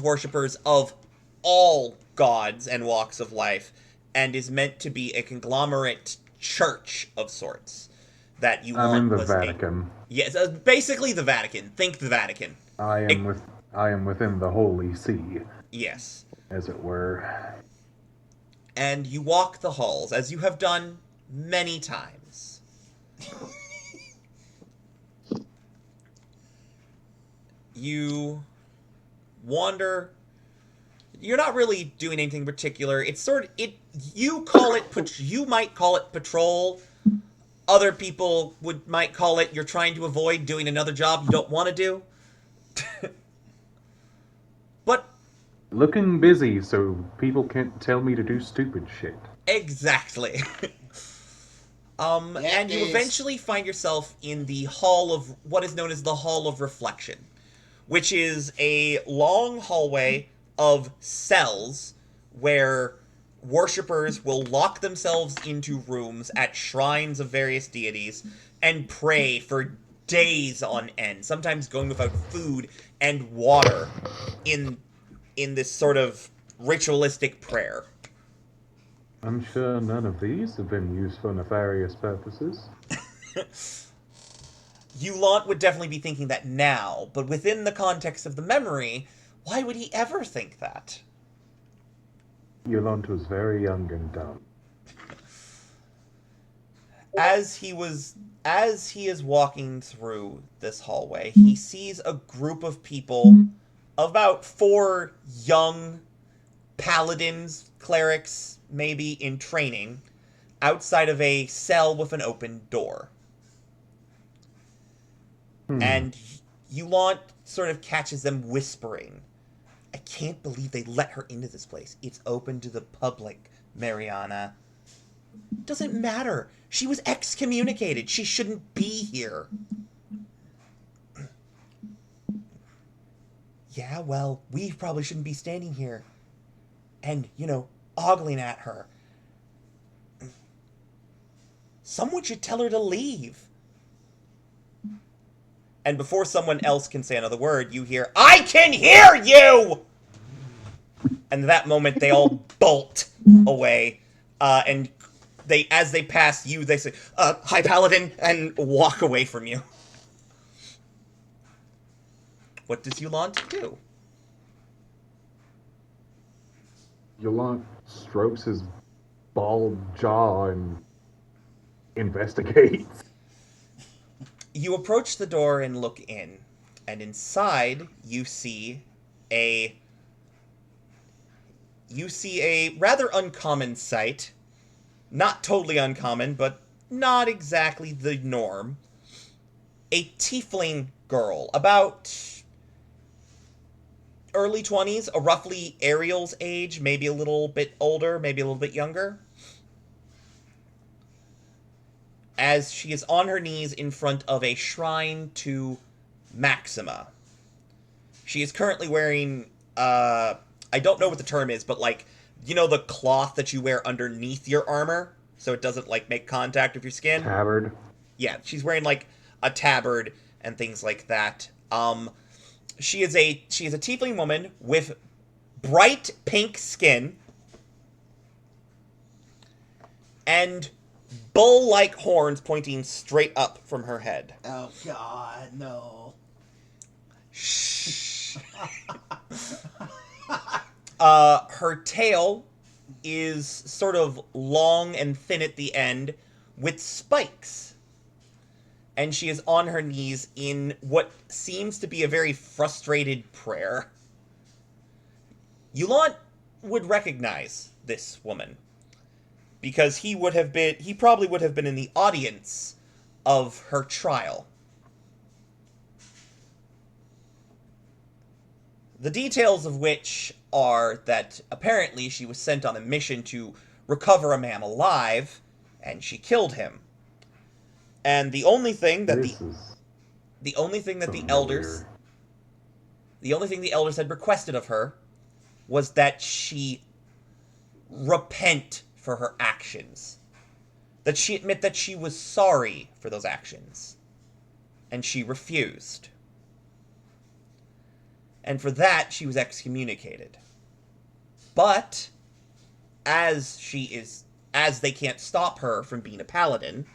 worshippers of all gods and walks of life, and is meant to be a conglomerate church of sorts. That you
I'm in
want
the
was
Vatican.
Yes, basically the Vatican. Think the Vatican.
I am within the Holy See,
Yes.
as it were.
And you walk the halls, as you have done many times. You wander. You're not really doing anything particular. It's you might call it patrol. Other people might call it you're trying to avoid doing another job you don't want to do. But
Looking busy so people can't tell me to do stupid shit.
exactly. And you eventually find yourself in the hall of what is known as the Hall of Reflection, which is a long hallway of cells where worshippers will lock themselves into rooms at shrines of various deities and pray for days on end, sometimes going without food and water in this sort of ritualistic prayer.
I'm sure none of these have been used for nefarious purposes.
Yulant would definitely be thinking that now, but within the context of the memory, why would he ever think that?
Yulant was very young and dumb.
As he is walking through this hallway, he sees a group of people, about 4 young paladins, clerics, maybe in training, outside of a cell with an open door. And Yulant sort of catches them whispering, "I can't believe they let her into this place. It's open to the public, Mariana. Doesn't matter. She was excommunicated. She shouldn't be here." "Yeah, well, we probably shouldn't be standing here and, ogling at her. Someone should tell her to leave." And before someone else can say another word, you hear, "I can hear you!" And at that moment, they all bolt away. And as they pass you, they say, "Hi, Paladin," and walk away from you. What does Yulant do?
Yulant strokes his bald jaw and investigates.
You approach the door and look in, and inside you see a rather uncommon sight. Not totally uncommon, but not exactly the norm. A tiefling girl, about early 20s, a roughly Ariel's age, maybe a little bit older, maybe a little bit younger, as she is on her knees in front of a shrine to Maxima. She is currently wearing, I don't know what the term is, but the cloth that you wear underneath your armor, so it doesn't, make contact with your skin?
Tabard.
Yeah, she's wearing, a tabard and things like that. She is a tiefling woman with bright pink skin and bull-like horns pointing straight up from her head.
Oh, God, no.
Shh. Her tail is sort of long and thin at the end with spikes. And she is on her knees in what seems to be a very frustrated prayer. Yulant would recognize this woman, because he probably would have been in the audience of her trial. The details of which are that apparently she was sent on a mission to recover a man alive, and she killed him. And the only thing that the elders had requested of her was that she repent for her actions. That she admit that she was sorry for those actions. And she refused. And for that, she was excommunicated. But, as they can't stop her from being a paladin,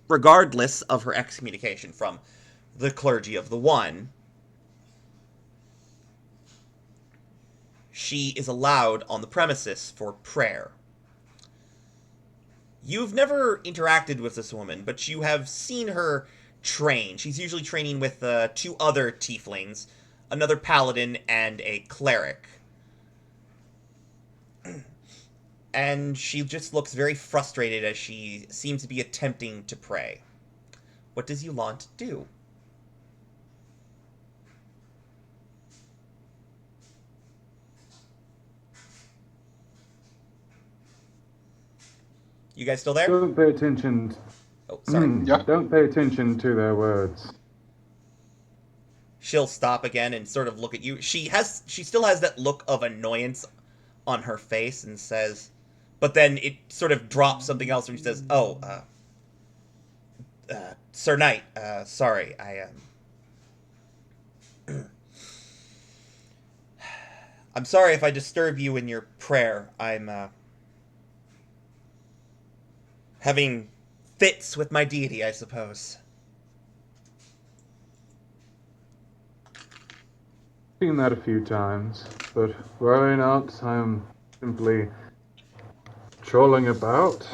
regardless of her excommunication from the clergy of the One, she is allowed on the premises for prayer. You've never interacted with this woman, but you have seen her train. She's usually training with 2 other tieflings, another paladin, and a cleric. And she just looks very frustrated as she seems to be attempting to pray. What does Yulant do? You guys still there?
Don't pay attention.
Oh, sorry.
Yeah.
Don't pay attention to their words.
She'll stop again and sort of look at you. She still has that look of annoyance on her face and says, but then it sort of drops something else when she says, Sir Knight, sorry, I'm sorry if I disturb you in your prayer. I'm, having fits with my deity, I suppose.
Seen that a few times, but worry not, I'm simply trolling about,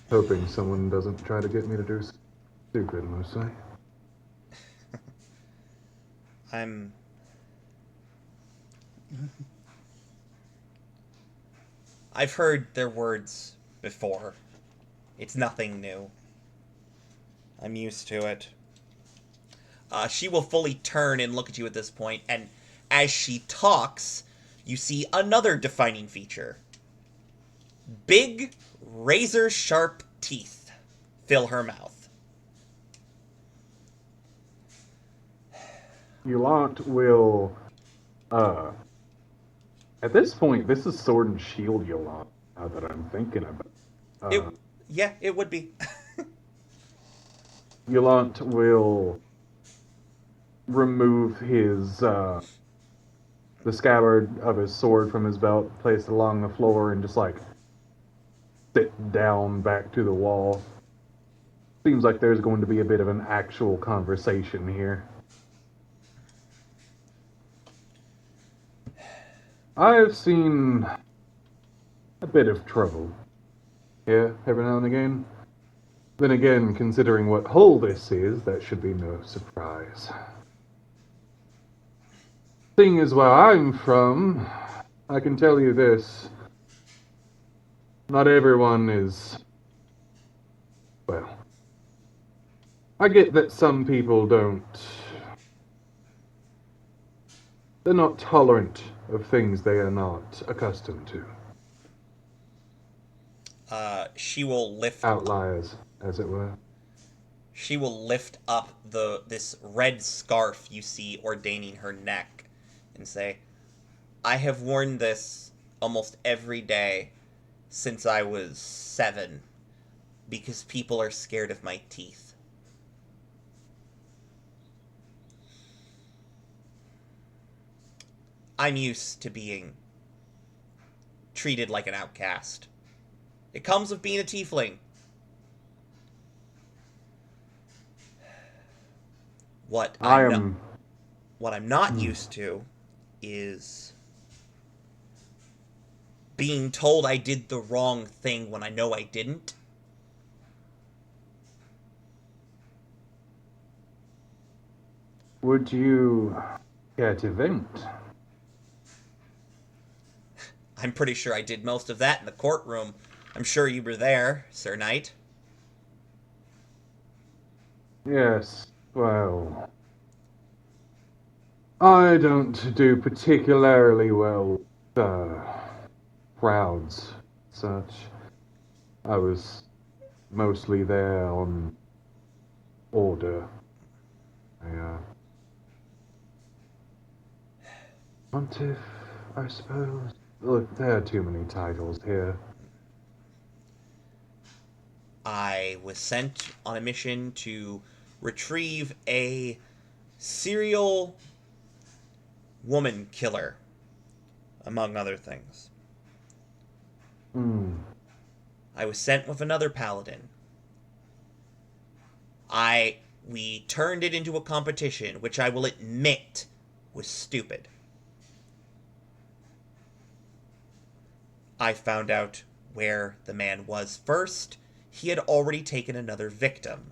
hoping someone doesn't try to get me to do stupid, mostly.
I've heard their words before. It's nothing new. I'm used to it. She will fully turn and look at you at this point, and as she talks, you see another defining feature. Big, razor-sharp teeth fill her mouth.
Yolante will, at this point, this is Sword and Shield Yolante, now that I'm thinking about it.
It would be.
Yolante will remove the scabbard of his sword from his belt, place it along the floor, and just, sit down back to the wall. Seems like there's going to be a bit of an actual conversation here. I've seen a bit of trouble here every now and again. Then again, considering what hole this is, that should be no surprise. Seeing as where I'm from, I can tell you this. Not everyone is... Well, I get that some people don't... They're not tolerant of things they are not accustomed to.
She will lift...
Outliers, as it were.
She will lift up this red scarf you see ordaining her neck and say, I have worn this almost every day since I was 7 because people are scared of my teeth. I'm used to being treated like an outcast. It comes with being a tiefling. What I'm not used to is being told I did the wrong thing when I know I didn't.
Would you care to vent?
I'm pretty sure I did most of that in the courtroom. I'm sure you were there, Sir Knight.
Yes, well... I don't do particularly well with crowds, such. I was mostly there on order. Pontiff, I suppose. Look, there are too many titles here.
I was sent on a mission to retrieve a serial woman killer, among other things. I was sent with another paladin. We turned it into a competition, which I will admit was stupid. I found out where the man was first. He had already taken another victim.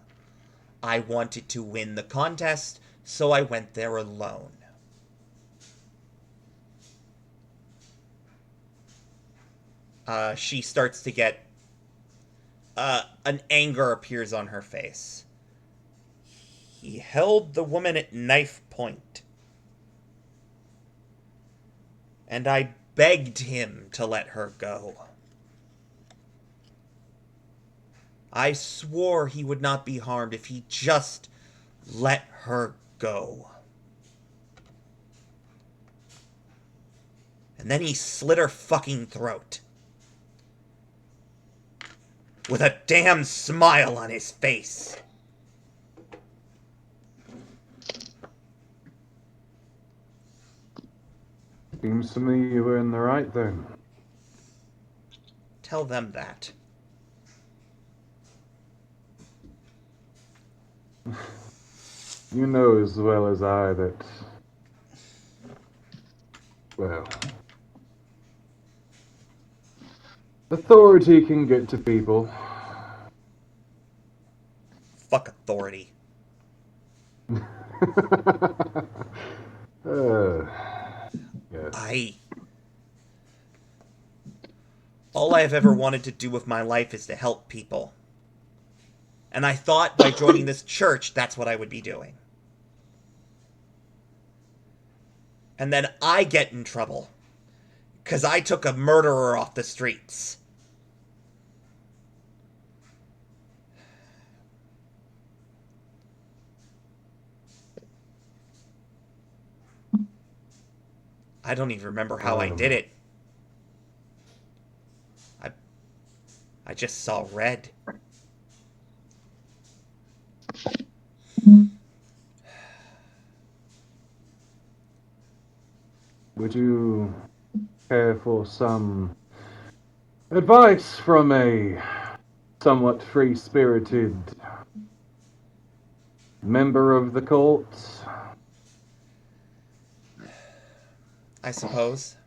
I wanted to win the contest, so I went there alone. She starts to get... an anger appears on her face. He held the woman at knife point. And I begged him to let her go. I swore he would not be harmed if he just let her go. And then he slit her fucking throat. With a damn smile on his face.
Seems to me you were in the right then.
Tell them that.
You know as well as I that Well, authority can get to people.
Fuck authority.
Yes.
All I have ever wanted to do with my life is to help people. And I thought by joining this church, that's what I would be doing. And then I get in trouble. Because I took a murderer off the streets. I don't even remember how I did it. I just saw red.
Would you care for some advice from a somewhat free-spirited member of the cult?
I suppose.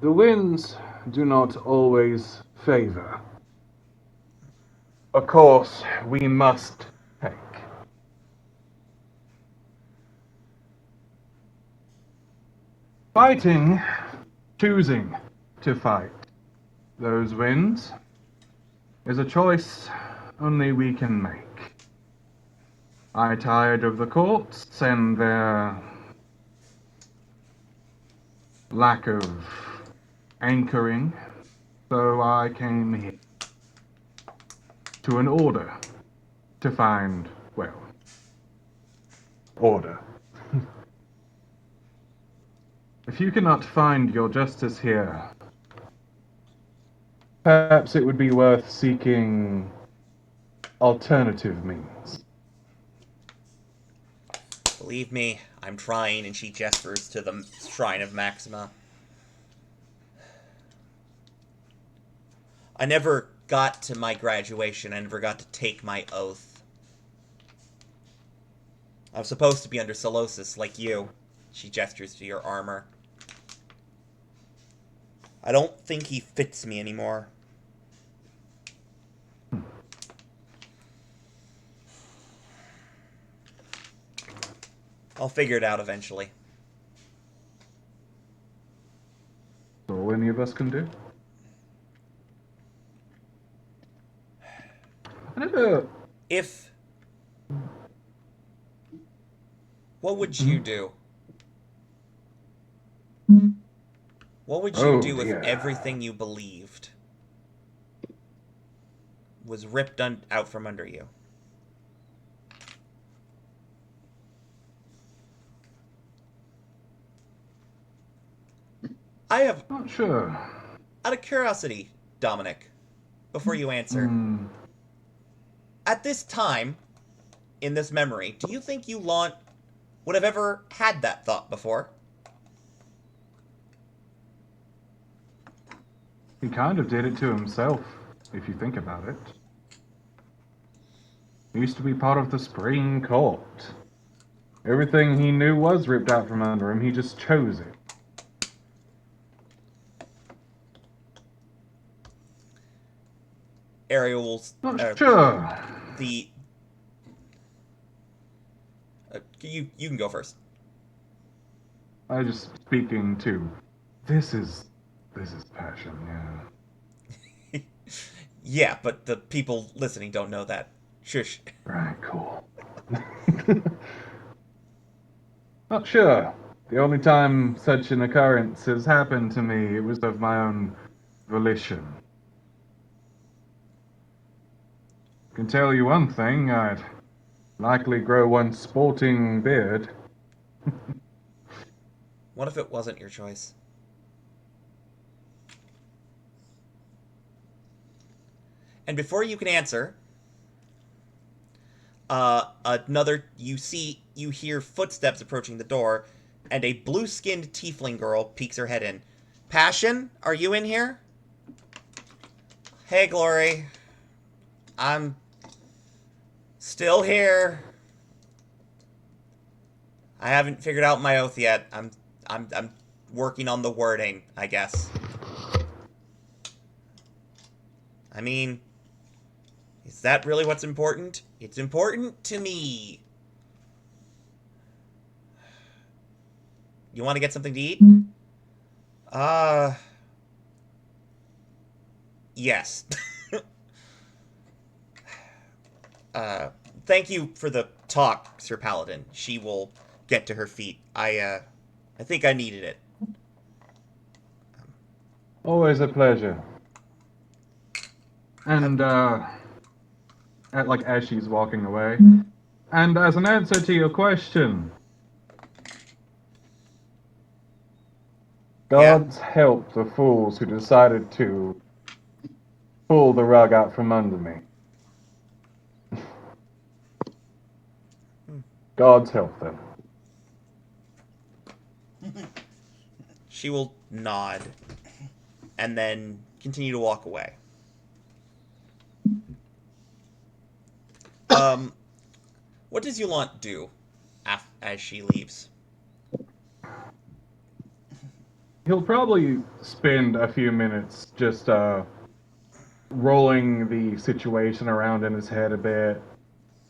The winds do not always favor. Of course, we must take. Fighting, choosing to fight those winds is a choice only we can make. I tired of the courts and their lack of anchoring, so I came here to an order to find, well, order. If you cannot find your justice here, perhaps it would be worth seeking alternative means.
Believe me, I'm trying, and she gestures to the Shrine of Maxima. I never got to my graduation. I never got to take my oath. I'm supposed to be under Solosis, like you. She gestures to your armor. I don't think he fits me anymore. I'll figure it out eventually.
All any of us can do. I never...
If... What would you do? What would you do if everything you believed was ripped out from under you? I have...
Not sure.
Out of curiosity, Dominic, before you answer, at this time, in this memory, do you think you would have ever had that thought before?
He kind of did it to himself, if you think about it. He used to be part of the Spring Court. Everything he knew was ripped out from under him, he just chose it.
Ariel's...
Not sure.
You can go first.
I just speaking to... This is passion, yeah.
Yeah, but the people listening don't know that. Shush.
Right, cool. Not sure. The only time such an occurrence has happened to me, it was of my own volition. I can tell you one thing, I'd likely grow one sporting beard.
What if it wasn't your choice? And before you can answer, you hear footsteps approaching the door, and a blue-skinned tiefling girl peeks her head in. Passion, are you in here? Hey, Glory. Still here. I haven't figured out my oath yet. I'm working on the wording, I guess. I mean, is that really what's important? It's important to me. You want to get something to eat? Yes. Thank you for the talk, Sir Paladin. She will get to her feet. I think I needed it.
Always a pleasure. And, as she's walking away, and as an answer to your question, God's help the fools who decided to pull the rug out from under me. God's help them.
She will nod and then continue to walk away. What does Yulant do as she leaves?
He'll probably spend a few minutes just rolling the situation around in his head a bit,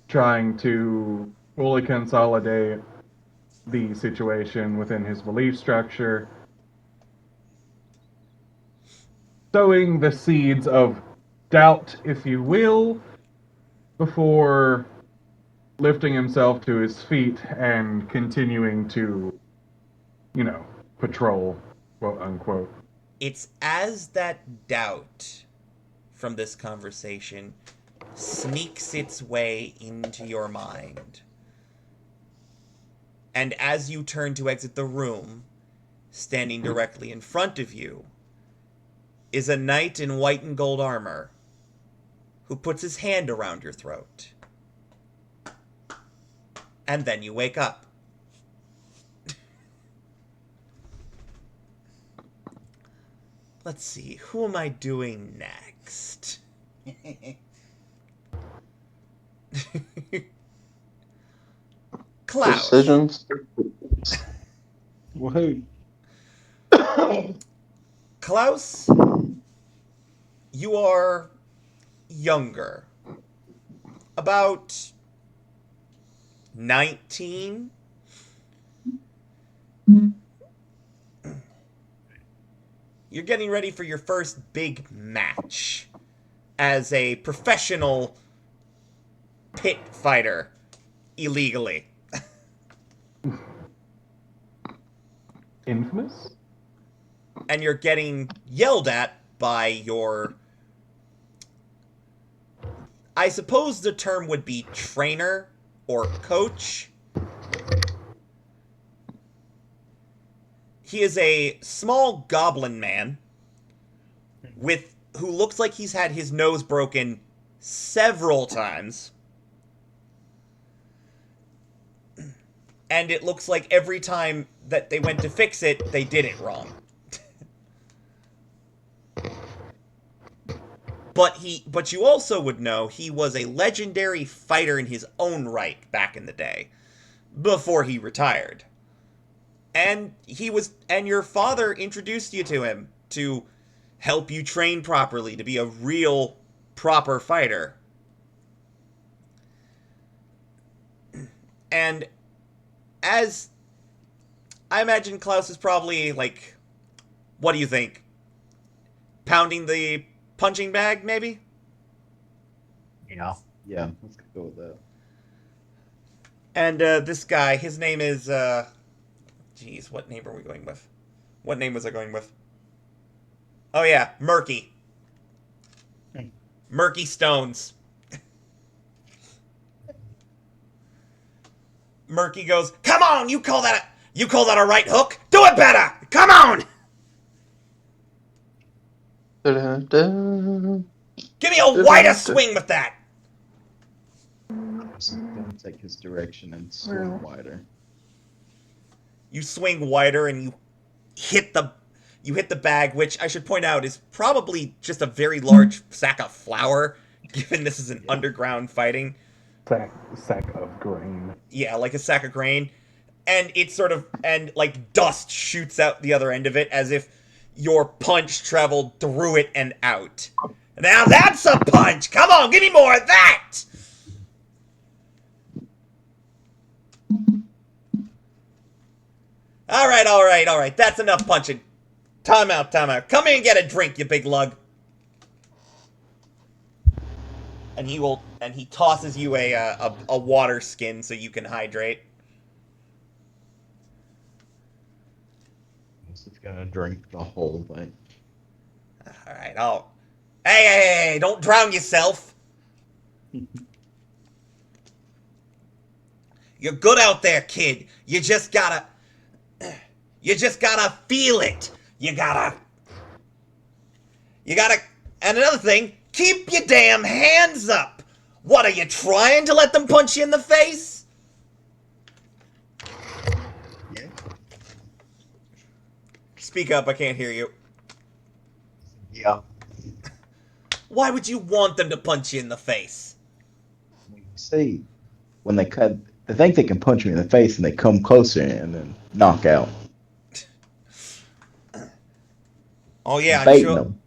trying to fully consolidate the situation within his belief structure, sowing the seeds of doubt, if you will, before lifting himself to his feet and continuing to, patrol, quote unquote.
It's as that doubt from this conversation sneaks its way into your mind. And as you turn to exit the room, standing directly in front of you is a knight in white and gold armor who puts his hand around your throat. And then you wake up. Let's see, who am I doing next? Klaus.
Decisions.
Woohoo.
Klaus, you are younger. About 19? You're getting ready for your first big match as a professional pit fighter illegally.
Infamous?
And you're getting yelled at by your... I suppose the term would be trainer or coach. He is a small goblin man who looks like he's had his nose broken several times. And it looks like every time that they went to fix it, they did it wrong. But you also would know he was a legendary fighter in his own right back in the day, before he retired. And your father introduced you to him to help you train properly, to be a real, proper fighter. And as I imagine Klaus is probably, like, what do you think? Pounding the punching bag, maybe?
Yeah. Yeah, let's go with that.
And this guy, his name is, Jeez, what name are we going with? What name was I going with? Oh yeah, Murky. Murky Stones. Murky goes, "Come on, you call that a right hook? Do it better! Come on!
Da-da-da.
Give me a wider swing with that!"
So I'm gonna take his direction and swing wider.
You swing wider and you hit the bag, which I should point out is probably just a very large sack of flour, given this is an underground fighting.
sack of grain.
Yeah, like a sack of grain. And it's sort of, and like dust shoots out the other end of it as if your punch traveled through it and out. Now that's a punch! Come on, give me more of that! Alright. That's enough punching. Time out. Come here and get a drink, you big lug. And he tosses you a water skin so you can hydrate.
He's gonna drink the whole thing.
Alright, Hey, don't drown yourself. You're good out there, kid. You just gotta feel it. You gotta, and another thing, keep your damn hands up. What, are you trying to let them punch you in the face?
Yeah.
Speak up, I can't hear you.
Yeah.
Why would you want them to punch you in the face?
See, when they think they can punch me in the face and they come closer and then knock out.
Oh yeah, I'm
Baiting
sure.
them.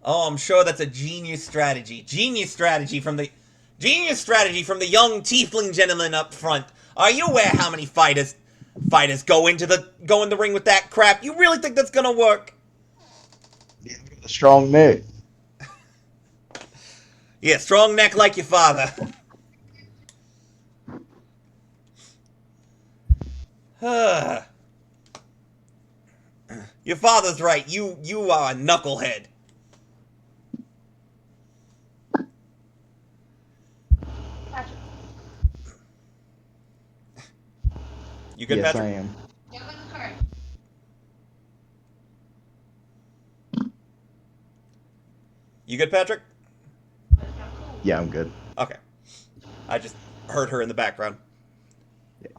Oh, I'm sure that's a genius strategy. Genius strategy from the young tiefling gentleman up front. Are you aware how many fighters go in the ring with that crap? You really think that's gonna work?
Yeah, a strong neck.
Yeah, strong neck like your father. Your father's right. You are a knucklehead. You good,
Yes,
Patrick?
I am.
You good, Patrick?
Yeah, I'm good.
Okay. I just heard her in the background.
Yeah.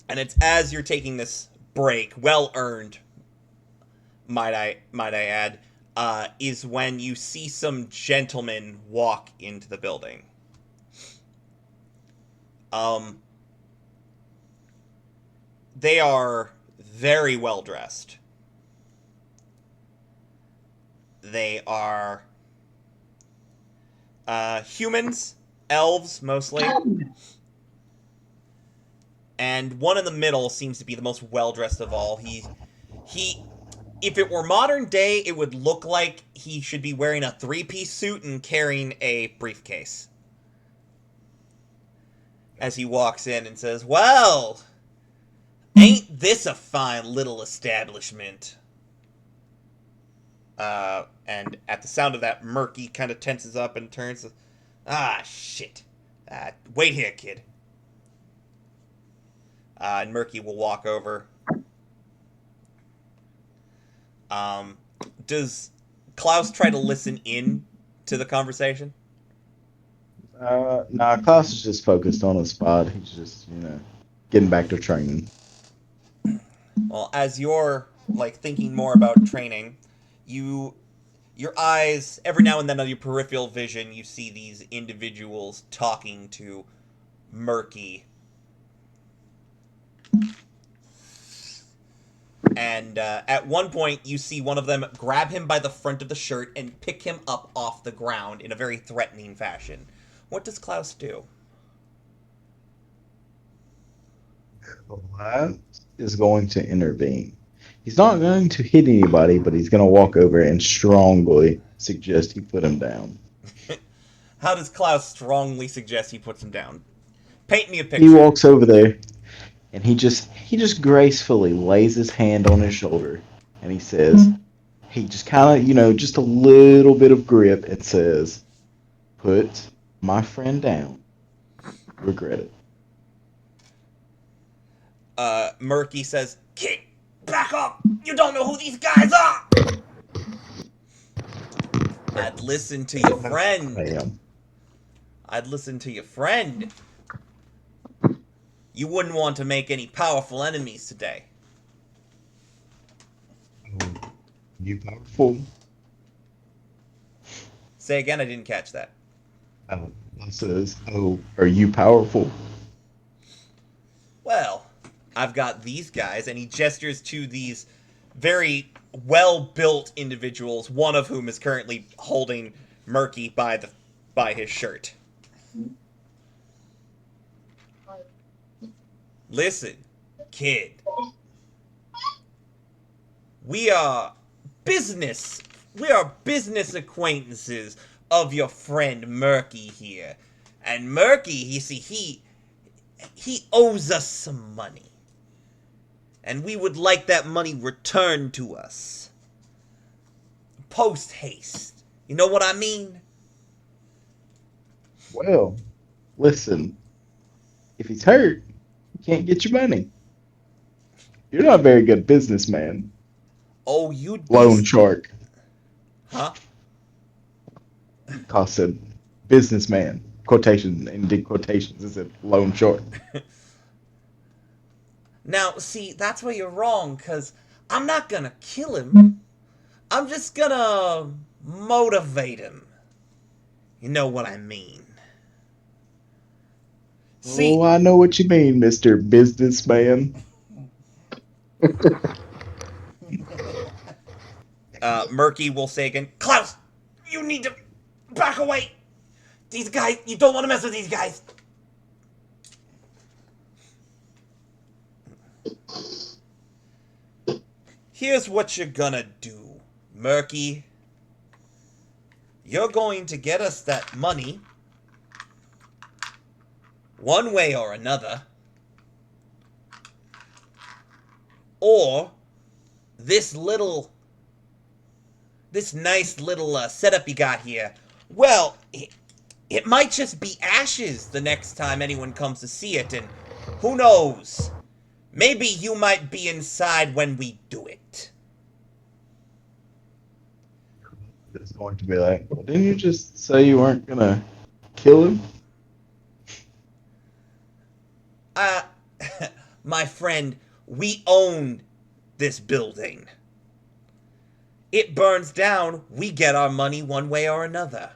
And it's as you're taking this break, well earned, might I add, is when you see some gentlemen walk into the building. They are very well dressed. They are humans, elves mostly. And one in the middle seems to be the most well-dressed of all. He if it were modern day, it would look like he should be wearing a three-piece suit and carrying a briefcase. As he walks in and says, "Well, ain't this a fine little establishment?" And at the sound of that, Murky kind of tenses up and turns. Ah, shit. Wait here, kid. And Murky will walk over. Does Klaus try to listen in to the conversation?
Nah, Klaus is just focused on his spot. He's just, getting back to training.
Well, as you're, thinking more about training, your eyes, every now and then on your peripheral vision, you see these individuals talking to Murky. And at one point, you see one of them grab him by the front of the shirt and pick him up off the ground in a very threatening fashion. What does Klaus do?
Klaus is going to intervene. He's not going to hit anybody, but he's going to walk over and strongly suggest he put him down.
How does Klaus strongly suggest he puts him down? Paint me a picture.
He walks over there, and he just gracefully lays his hand on his shoulder, and he says, he just kind of, just a little bit of grip, and says, "Put my friend down. Regret it."
Murky says, "Kid, back up! You don't know who these guys are!" I'd listen to your friend. I'd listen to your friend. You wouldn't want to make any powerful enemies today.
You powerful?
Say again, I didn't catch that.
Says, "Oh, are you powerful?"
Well, I've got these guys, and he gestures to these very well-built individuals, one of whom is currently holding Murky by his shirt. Listen, kid. We are business acquaintances of your friend Murky here. And Murky, you see, he owes us some money. And we would like that money returned to us. Post haste. You know what I mean?
Well, listen. If he's hurt, you can't get your money. You're not a very good businessman.
Oh, you'd be...
Loan shark.
Huh?
Cost said businessman. Quotation and did quotations. It said loan shark.
Now, see, that's where you're wrong, because I'm not gonna kill him. I'm just gonna motivate him. You know what I mean. See,
Oh, I know what you mean, Mr. Businessman.
Murky will say again, Klaus, you need to back away. These guys, you don't want to mess with these guys. Here's what you're gonna do, Murky. You're going to get us that money one way or another. Or this nice little setup you got here, well, it might just be ashes the next time anyone comes to see it, and who knows? Maybe you might be inside when we do it.
It's going to be like, well, didn't you just say you weren't gonna kill him?
My friend, we own this building. It burns down, we get our money one way or another.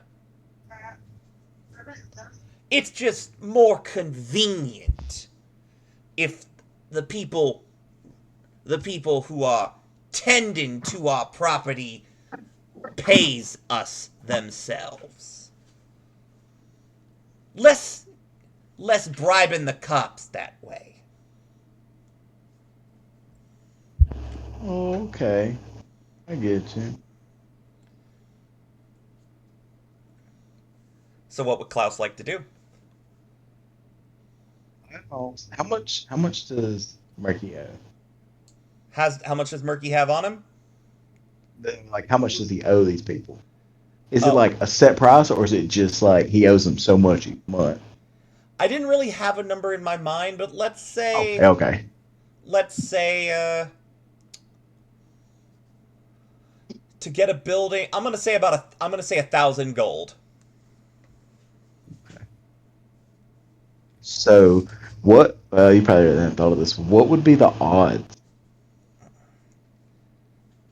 It's just more convenient if the people who are tending to our property pays us themselves. Less bribing the cops that way.
Oh, okay. I get you.
So what would Klaus like to do?
How much does Murky have?
How much does Murky have on him?
Then, like, how much does he owe these people? Is it
Oh.
like a set price, or is it just like he owes them so much each month?
I didn't really have a number in my mind, but let's say
Okay.
To get a building, I'm gonna say 1,000 gold.
So, what? You probably haven't thought of this. What would be the odds?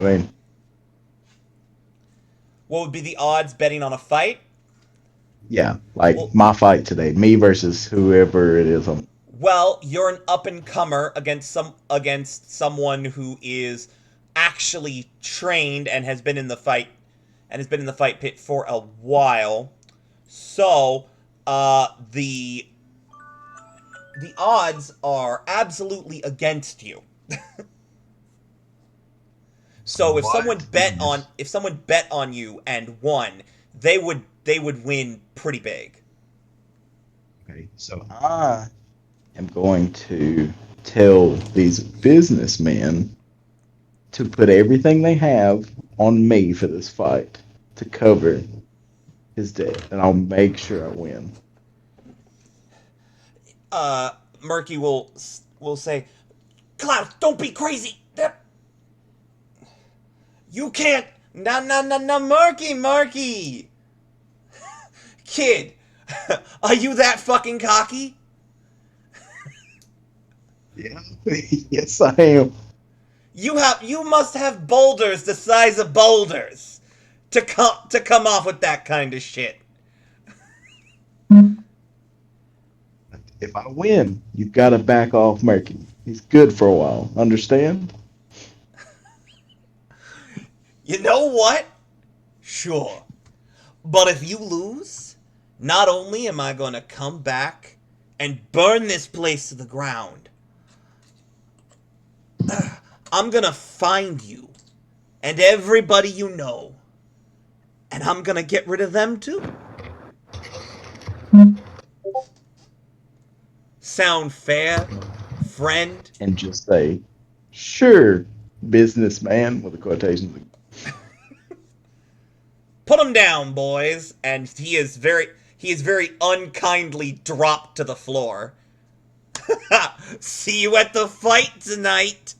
I mean,
What would be the odds betting on a fight?
yeah, like
Well-
my fight today, me versus whoever it is.
Well, you're an up-and-comer against someone who is actually trained and has been in the fight pit for a while. So, the odds are absolutely against you. So if someone bet on you and won, they would win pretty big.
Okay, so I am going to tell these businessmen to put everything they have on me for this fight to cover his debt, and I'll make sure I win.
Murky will say, Klaus, don't be crazy. You can't. No, Murky. Kid, are you that fucking cocky?
Yeah, yes, I am.
You must have boulders the size of boulders to come off with that kind of shit.
If I win, you've got to back off Merky. He's good for a while. Understand?
You know what? Sure. But if you lose, not only am I gonna come back and burn this place to the ground, I'm gonna find you and everybody you know, and I'm gonna get rid of them too. Sound fair, friend?
And just say, sure, businessman, with a quotation.
Put him down, boys, and he is very unkindly dropped to the floor. See you at the fight tonight.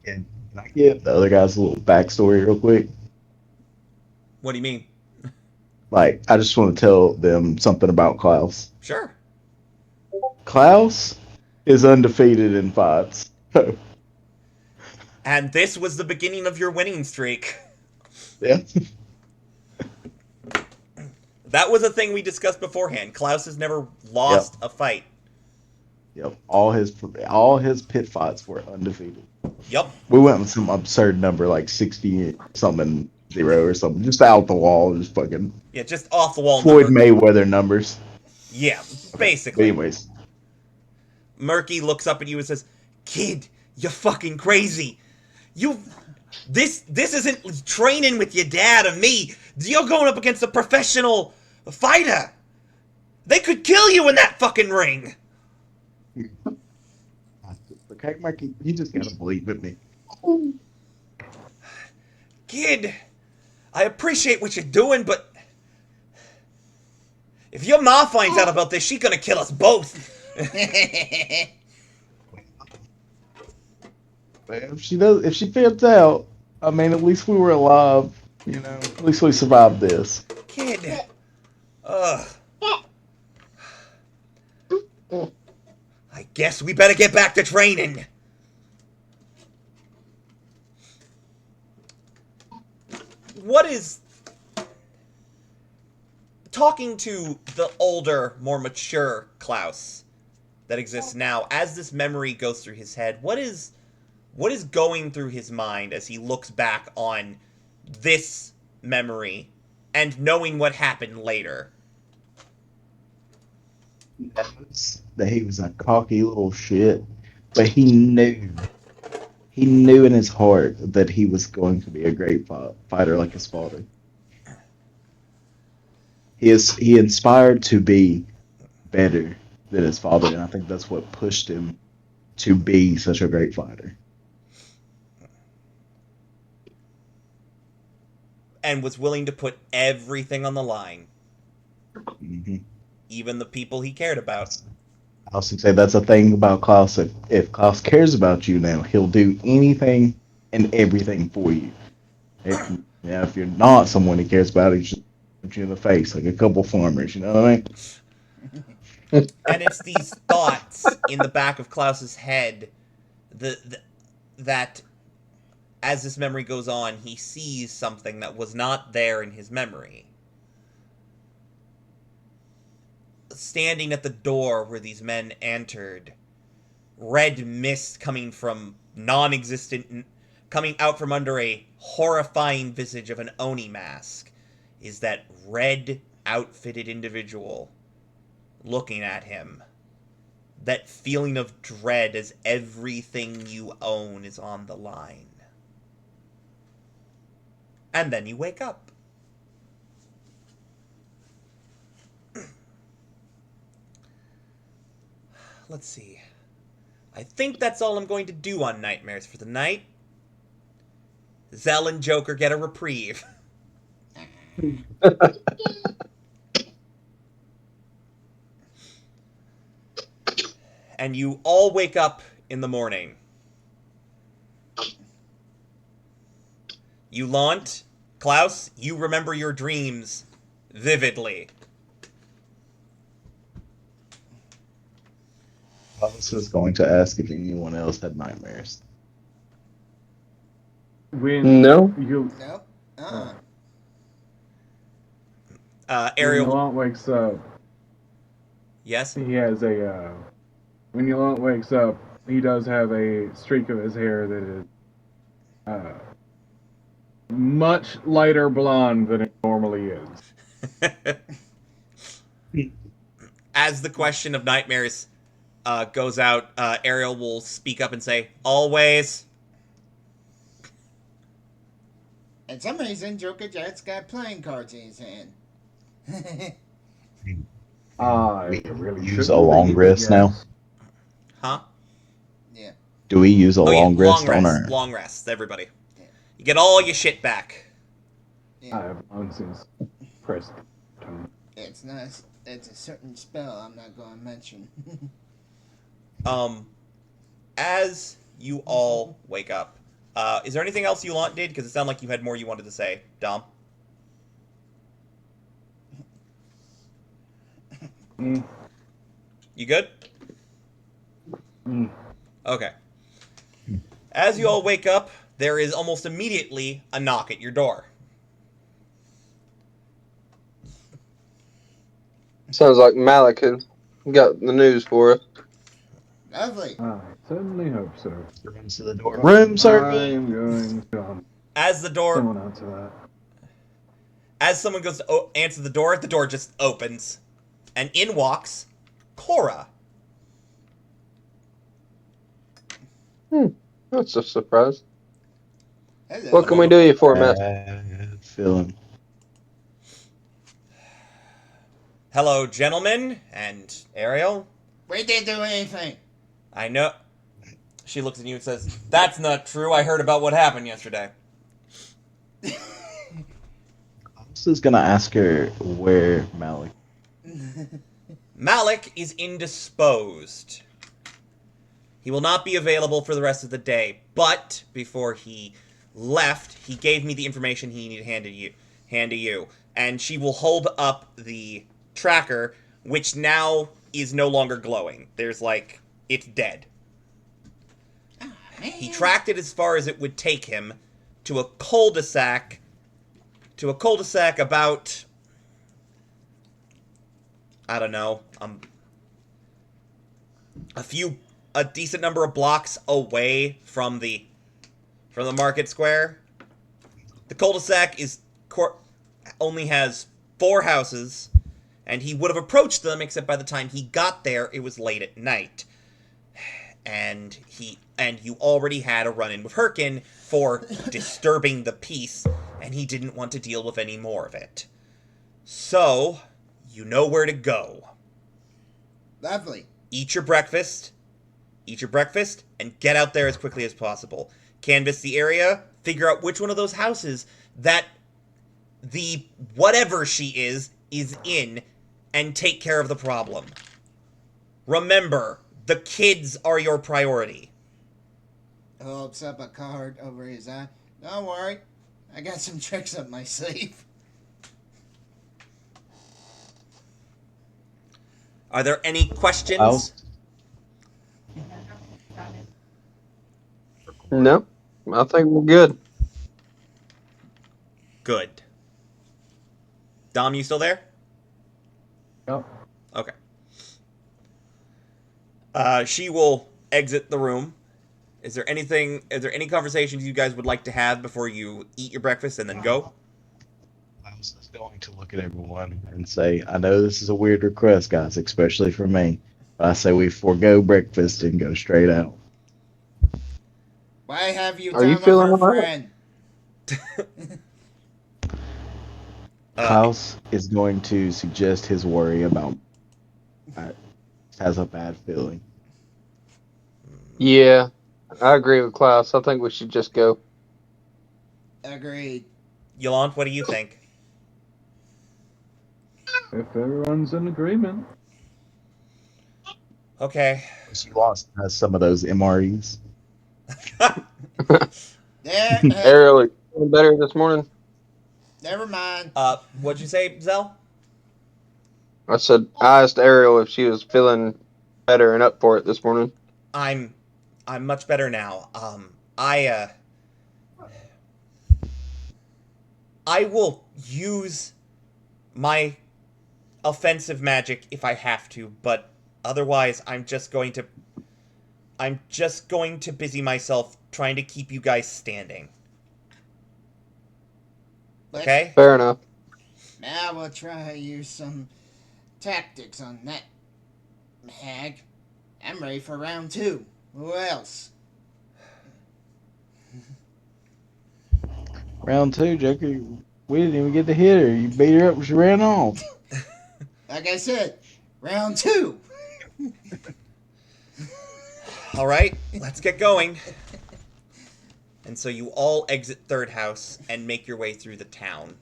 Can I give the other guys a little backstory real quick?
What do you mean?
Like, I just want to tell them something about Klaus.
Sure.
Klaus is undefeated in fights.
And this was the beginning of your winning streak.
Yeah.
That was a thing we discussed beforehand. Klaus has never lost a fight.
Yep. All his pit fights were undefeated.
Yup.
We went with some absurd number like 60 something 0 or something. Just out the wall, just fucking
Yeah, just off the wall.
Floyd Mayweather numbers.
Yeah,
But
basically.
anyways,
Murky looks up at you and says, "Kid, you're fucking crazy. This isn't training with your dad or me. You're going up against a professional fighter. They could kill you in that fucking ring."
okay, Mikey, you just gotta believe in me.
Kid, I appreciate what you're doing, but if your ma finds out about this, she's gonna kill us both.
But if she finds out, I mean, at least we were alive. You know, at least we survived this.
Kid. Ugh. I guess we better get back to training. What is... Talking to the older, more mature Klaus that exists now, as this memory goes through his head, what is going through his mind as he looks back on this memory and knowing what happened later?
That he was a cocky little shit, but he knew in his heart that he was going to be a great fighter like his father. He inspired to be better than his father, and I think that's what pushed him to be such a great fighter.
And was willing to put everything on the line.
Mm-hmm.
Even the people he cared about.
I also say that's a thing about Klaus. If Klaus cares about you now, he'll do anything and everything for you. If you're not someone he cares about, he'll just punch you in the face like a couple farmers. You know what I mean?
And it's these thoughts in the back of Klaus's head that as this memory goes on, he sees something that was not there in his memory. Standing at the door where these men entered, red mist coming out from under a horrifying visage of an Oni mask, is that red outfitted individual looking at him. That feeling of dread as everything you own is on the line. And then you wake up. Let's see. I think that's all I'm going to do on Nightmares for the night. Zell and Joker get a reprieve. And you all wake up in the morning. Yulant, Klaus, you remember your dreams vividly.
I was just going to ask if anyone else had nightmares.
When
No.
you
Nope.
when
Ariel.
Yolante wakes up,
Yes.
he has a. When Yolante wakes up, he does have a streak of his hair that is much lighter blonde than it normally is.
As the question of nightmares goes out, Ariel will speak up and say, "Always."
And some reason, Joker Jet's got playing cards in his hand.
I
We
really
use
shouldn't
a long
be, but
rest
yes.
now.
Huh?
Yeah.
Do we use a
Oh yeah,
long rest on
rest.
our?
Long rests, everybody. You get all your shit back.
I
Yeah.
have long since pressed.
It's not. It's a certain spell I'm not going to mention.
As you all wake up, is there anything else Yolante did? Because it sounded like you had more you wanted to say, Dom.
Mm.
You good?
Mm.
Okay. As you all wake up, there is almost immediately a knock at your door.
Sounds like Malik has got the news for us.
Lovely.
I certainly hope so.
Runs to the door. Room
I
service.
am going to
As the door,
someone answer that.
as someone goes to answer the door just opens, and in walks Cora.
That's a surprise.
Hello.
What can we do you for, Matt?
Feeling.
Hello, gentlemen, and Ariel.
We didn't do anything.
I know. She looks at you and says, "That's not true. I heard about what happened yesterday."
I was just gonna ask her where Malik.
Malik is indisposed. He will not be available for the rest of the day, but before he left, he gave me the information he needed hand to you. And she will hold up the tracker, which now is no longer glowing. There's like, it's dead. He tracked it as far as it would take him to a cul-de-sac about, I don't know, a decent number of blocks away from the market square. The cul-de-sac only has 4 houses, and he would have approached them, except by the time he got there, it was late at night. And you already had a run-in with Herkin for disturbing the peace, and he didn't want to deal with any more of it. So, you know where to go.
Lovely.
Eat your breakfast, and get out there as quickly as possible. Canvass the area, figure out which one of those houses that the whatever she is in, and take care of the problem. Remember, the kids are your priority.
Holds up a card over his eye. Don't worry. I got some tricks up my sleeve.
Are there any questions?
Klaus?
No, I think we're good.
Good. Dom, you still there?
Yep.
Okay. She will exit the room. Is there any conversations you guys would like to have before you eat your breakfast and then go?
I was just going to look at everyone and say, I know this is a weird request, guys, especially for me. But I say we forego breakfast and go straight out.
Why have you
Are you
done
feeling
with her
all right?
friend?
Klaus is going to suggest his worry about has a bad feeling.
Yeah, I agree with Klaus. I think we should just go.
Agreed.
Yolante, what do you think?
If everyone's in agreement.
Okay.
She lost has some of those MREs.
There.
Ariel, are you feeling better this morning?
Never mind.
What'd you say, Zell?
I said I asked Ariel if she was feeling better and up for it this morning.
I'm much better now. I I will use my offensive magic if I have to, but otherwise I'm just going to busy myself trying to keep you guys standing. Okay?
Fair enough.
Now we'll try to use some tactics on that hag. I'm ready for round 2. Who else?
Round 2, Joker. We didn't even get to hit her. You beat her up and she ran off.
Like I said, round 2.
All right, let's get going. And so you all exit third house and make your way through the town.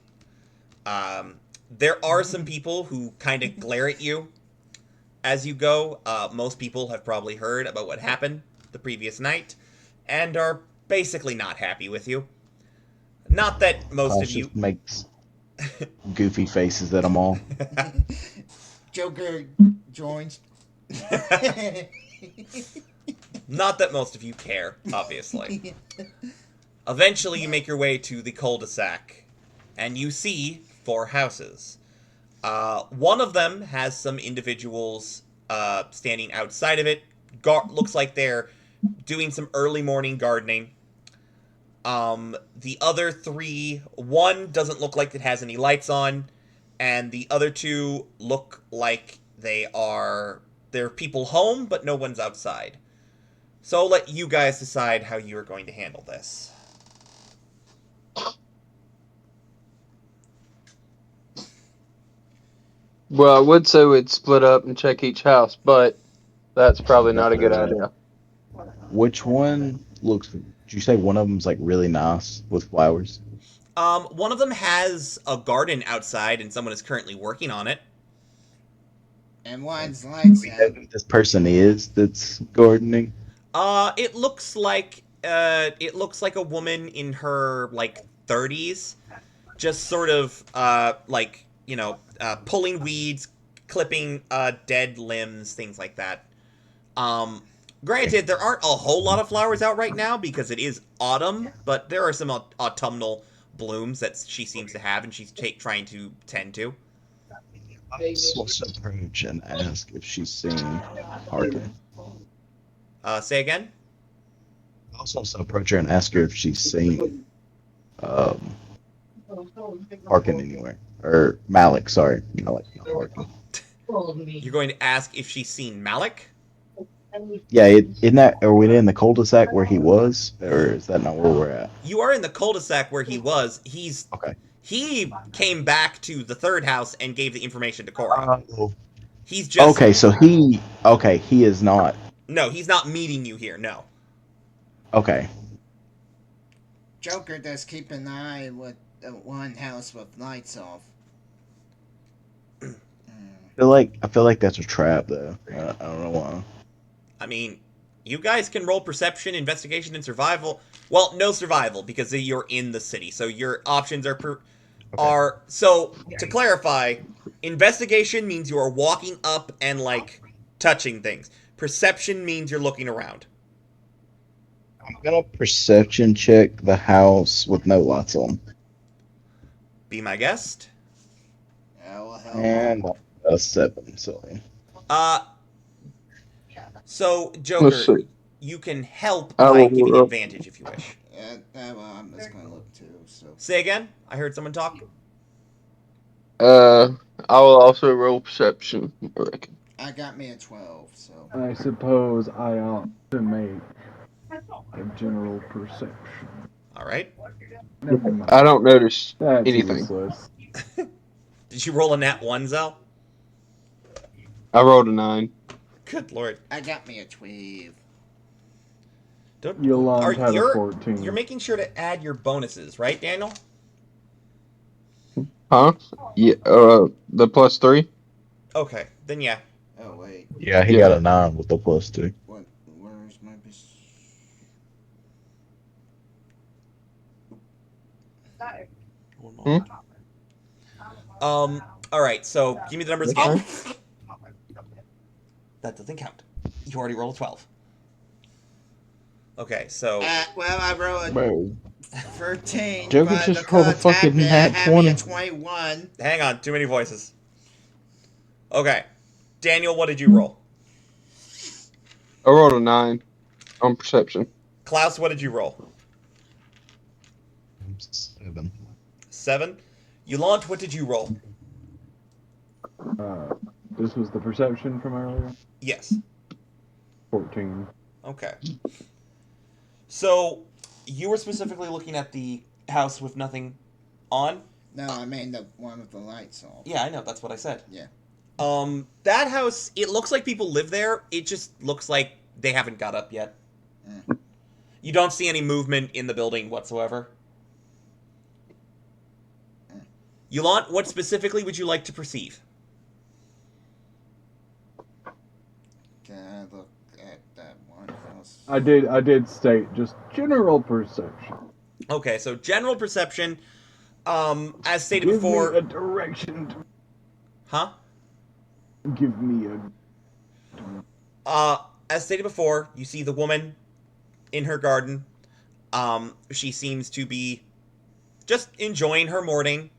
There are some people who kind of glare at you as you go. Most people have probably heard about what happened the previous night and are basically not happy with you. Not that most of you...
makes goofy faces at them all.
Joker joins.
Not that most of you care, obviously. Eventually, you make your way to the cul-de-sac, and you see 4 houses. One of them has some individuals standing outside of it. Looks like they're doing some early morning gardening. The other 3, one doesn't look like it has any lights on, and the other 2 look like there are people home, but no one's outside. So I'll let you guys decide how you're going to handle this.
Well, I would say we'd split up and check each house, but that's probably not a good idea.
Which one looks... Did you say one of them's like really nice with flowers?
One of them has a garden outside, and someone is currently working on it.
And one's lights
We know
out.
who this person is that's gardening.
It looks like a woman in her, like, 30s, just sort of, pulling weeds, clipping, dead limbs, things like that. Granted, there aren't a whole lot of flowers out right now because it is autumn, but there are some autumnal blooms that she seems to have and she's trying to tend to.
I supposed to approach and ask if she's seen Herkin.
Say again?
I was supposed to approach her and ask her if she's seen Herkin anywhere. Or Malik, sorry. Malik, not Herkin.
You're going to ask if she's seen Malik?
Yeah, are we in the cul-de-sac where he was? Or is that not where we're at?
You are in the cul-de-sac where he was.
Okay.
He came back to the third house and gave the information to Cora. He's just...
Okay, so he is not.
No, he's not meeting you here, no.
Okay.
Joker does keep an eye with one house with lights off.
I feel like that's a trap, though. I don't know why.
I mean, you guys can roll perception, investigation, and survival. Well, no survival, because you're in the city, so your options are... So, to clarify, investigation means you are walking up and, like, touching things. Perception means you're looking around.
I'm gonna perception check the house with no lights on.
Be my guest.
Oh, hell.
And a 7, sorry.
So,
Let's
Joker,
see.
you can help
I
by
will
giving
roll.
advantage if you wish.
Well, I'm just gonna look too, so.
Say again? I heard someone talk.
I will also roll perception, I reckon.
I got me a 12, so.
I suppose I ought to make a general perception.
Alright.
Never mind.
I don't notice
That's
anything.
useless.
Did you roll a nat 1, Zell?
I rolled a 9.
Good lord.
I got me a 12.
Yolande had a 14.
You're making sure to add your bonuses, right, Daniel?
Huh? Yeah, the plus 3?
Okay, then yeah.
Oh, wait.
Yeah, he got a 9 with the +2.
Where's my...
Alright, so give me the numbers again. That doesn't count. You already rolled a 12. Okay, so
Well, I rolled a
Bro,
13,
Joker
but
just
the
rolled a
cards
fucking nat
had me
20.
at 21.
hang on, too many voices. Okay, Daniel, what did you roll?
I rolled a 9 on perception.
Klaus, what did you roll?
7.
7. Yulant, what did you roll?
This was the perception from earlier.
Yes.
14.
Okay. So, you were specifically looking at the house with nothing on?
No, I mean the one with the lights off.
Yeah, I know, that's what I said.
Yeah.
That house, it looks like people live there. It just looks like they haven't got up yet.
Mm.
You don't see any movement in the building whatsoever. Yulant, what specifically would you like to perceive?
Can I look at that one house?
I did state just general perception.
Okay, so general perception, as stated
Give
before...
me a direction.
Huh?
Give me a...
As stated before, you see the woman in her garden. She seems to be just enjoying her morning.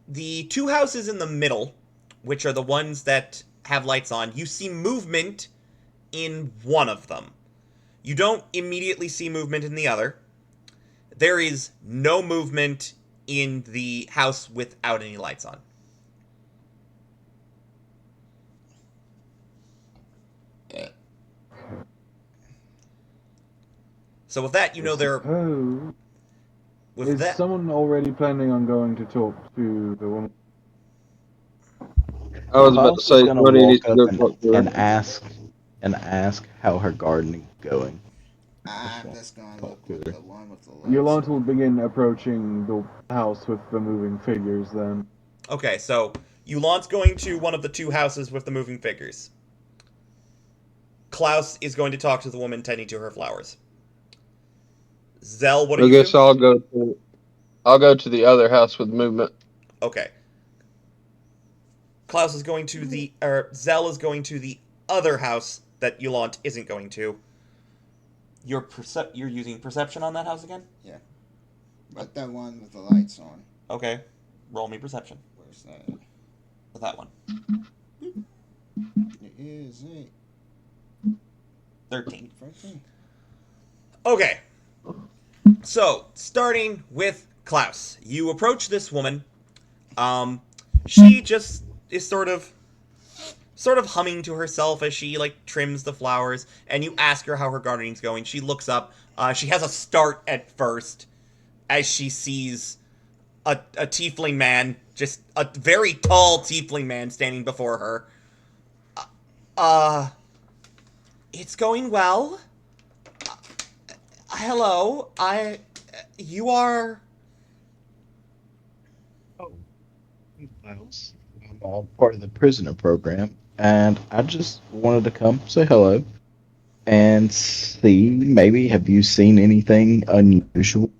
The two houses in the middle, which are the ones that have lights on, you see movement in one of them. You don't immediately see movement in the other. There is no movement in the house without any lights on. So with that, you know they're...
Oh,
With
is
that,
someone already planning on going to talk to the woman?
I was about to say,
gonna
what do you need
walk
to
up
go talk to her?
and ask how her gardening going.
I'm just gonna look
to
with
her.
the one with the lights.
Yolanta will begin approaching the house with the moving figures then.
okay, so Yulant's going to one of the two houses with the moving figures. Klaus is going to talk to the woman tending to her flowers. Zell, what do
I
you
guess
do?
I'll go to the other house with movement.
Okay. Klaus is going to the... Zell is going to the other house that Yulant isn't going to. You're using perception on that house again?
But the one with the lights on.
Okay. Roll me perception.
Where's that?
For that one.
It is a
13.
13.
Okay. So, starting with Klaus. You approach this woman. She just is sort of humming to herself as she, like, trims the flowers, and you ask her how her gardening's going. She looks up. She has a start at first as she sees a tiefling man, just a very tall tiefling man standing before her. It's going well. Hello, you are...
Oh, Miles. I'm part of the prisoner program, and I just wanted to come say hello and see, maybe, have you seen anything unusual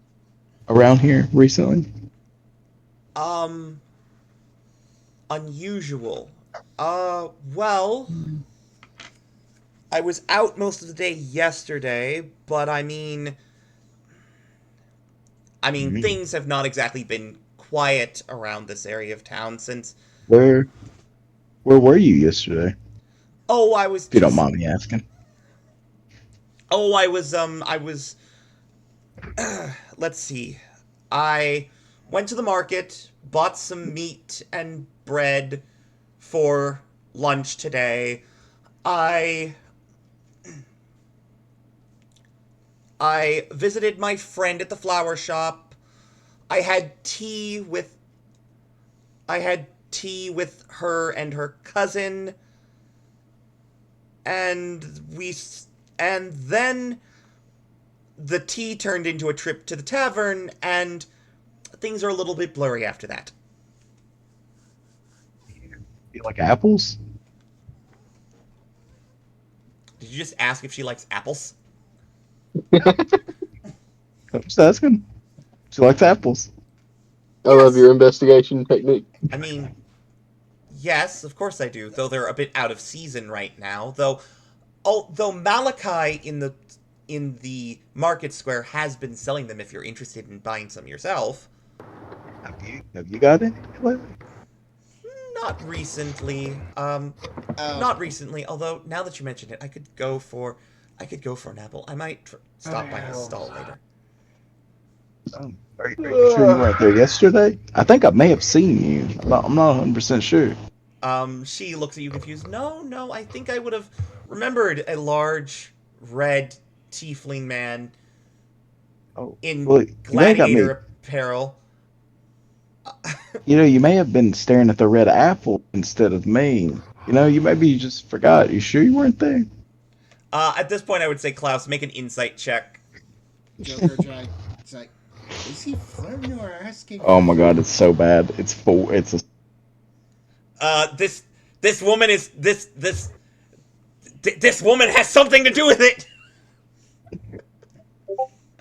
around here recently?
Unusual. Well, I was out most of the day yesterday, but I mean, things have not exactly been quiet around this area of town since...
Where were you yesterday?
Oh, I was
If you don't mind me asking.
Oh, I was, let's see. I went to the market, bought some meat and bread for lunch today. I visited my friend at the flower shop. I had tea with her and her cousin. And then the tea turned into a trip to the tavern, and things are a little bit blurry after that.
You like apples?
Did you just ask if she likes apples?
I'm just asking. She likes apples.
I love your investigation technique.
I mean, yes, of course I do, though they're a bit out of season right now, though Although Malachi in the market square has been selling them if you're interested in buying some yourself.
Have you got any lately?
Not recently.
Oh,
Not recently. Although now that you mention it, I could go for an apple. I might stop by his stall later.
Are you sure you weren't there yesterday? I think I may have seen you. I'm not 100% sure.
She looks at you confused. No, I think I would have remembered a large red tiefling man
Oh,
in
well, you may have got me.
gladiator apparel.
You may have been staring at the red apple instead of me. You maybe just forgot. You sure you weren't there?
At this point, I would say, Klaus, make an insight check.
Joker tried. It's like, is he flirting or asking?
Oh my god, it's so bad. It's full. It's a.
This woman is this woman has something to do with it.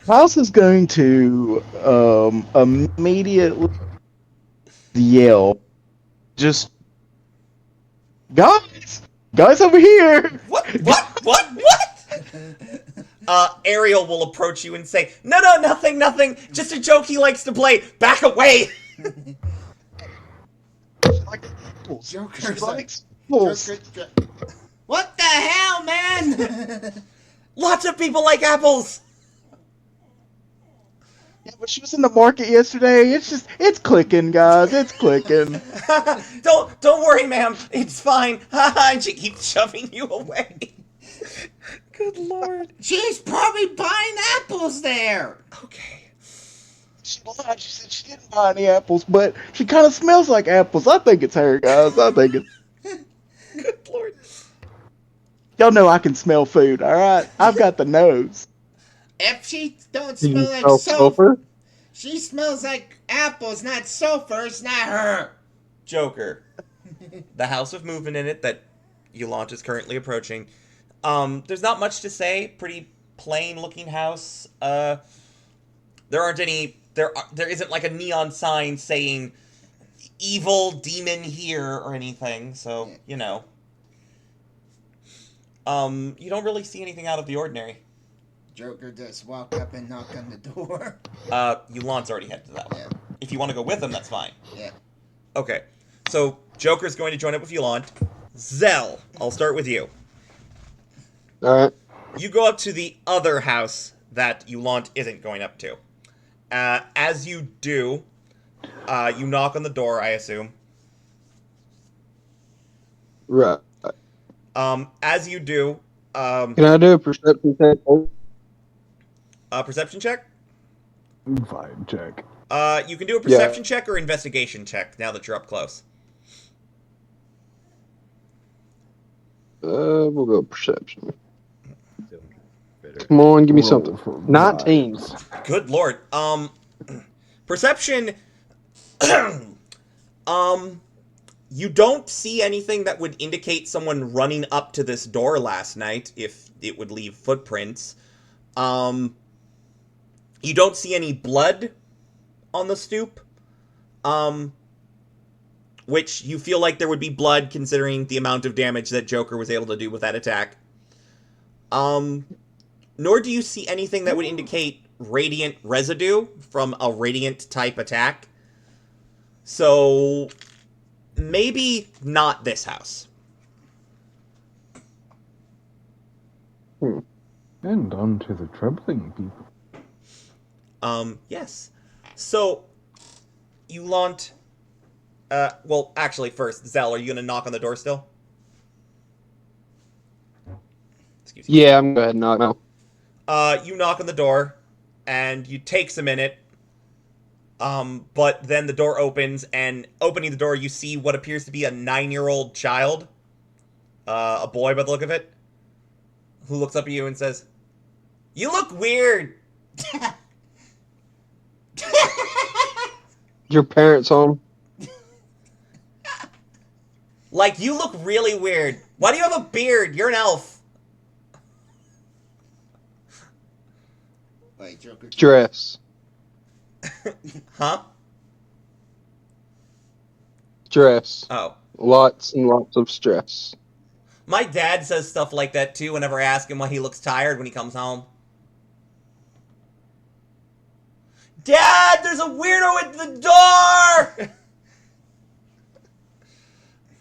Klaus is going to immediately yell, just guys over here.
What? Ariel will approach you and say, No, nothing. Just a joke he likes to play. Back away.
Joker's like,
Apples.
Joker, what the hell, man?
Lots of people like apples.
Yeah, but she was in the market yesterday. It's clicking, guys. It's clicking.
Don't worry, ma'am. It's fine. And she keeps shoving you away. Good lord.
She's probably buying apples there.
Okay.
She lied. She said she didn't buy any apples, but she kind of smells like apples. I think it's her, guys. I think it's.
Good lord.
Y'all know I can smell food, all right? I've got the nose.
If she don't
Do you
smell like
smell
sulfur,
sulfur?
she smells like apples, not sulfur. It's not her.
Joker. The house of movement in it that Yolante is currently approaching. There's not much to say. Pretty plain looking house. There isn't like a neon sign saying evil demon here or anything, so you know. You don't really see anything out of the ordinary.
Joker just walk up and knock on the door.
Yulan's already headed to that one.
Yeah.
If you want to go with him, that's fine.
Yeah.
Okay. So Joker's going to join up with Yulan. Zell, I'll start with you.
Alright.
You go up to the other house that Yulant isn't going up to. As you do, you knock on the door, I assume.
Right.
As you do,
Can I do a perception check?
perception check?
Fine, check.
You can do a perception check or investigation check now that you're up close.
We'll go perception. Come on, give me something.
Roll for
19.
Good lord. Perception. You don't see anything that would indicate someone running up to this door last night, if it would leave footprints. You don't see any blood on the stoop. Which you feel like there would be blood considering the amount of damage that Joker was able to do with that attack. Nor do you see anything that would indicate radiant residue from a radiant type attack. So maybe not this house.
And on to the troubling people.
Yes. So, Yulant, well, actually, first, Zell, are you gonna knock on the door still? Excuse me.
Yeah, I'm going to go ahead and knock now.
You knock on the door, and it takes a minute. But then the door opens, and opening the door, you see what appears to be a 9-year-old child, a boy by the look of it, who looks up at you and says, "You look weird."
Your parents home?
Like, you look really weird. Why do you have a beard? You're an elf.
Wait, Joker.
Stress.
Huh?
Stress.
Oh.
Lots and lots of stress.
My dad says stuff like that too whenever I ask him why he looks tired when he comes home. Dad, there's a weirdo at the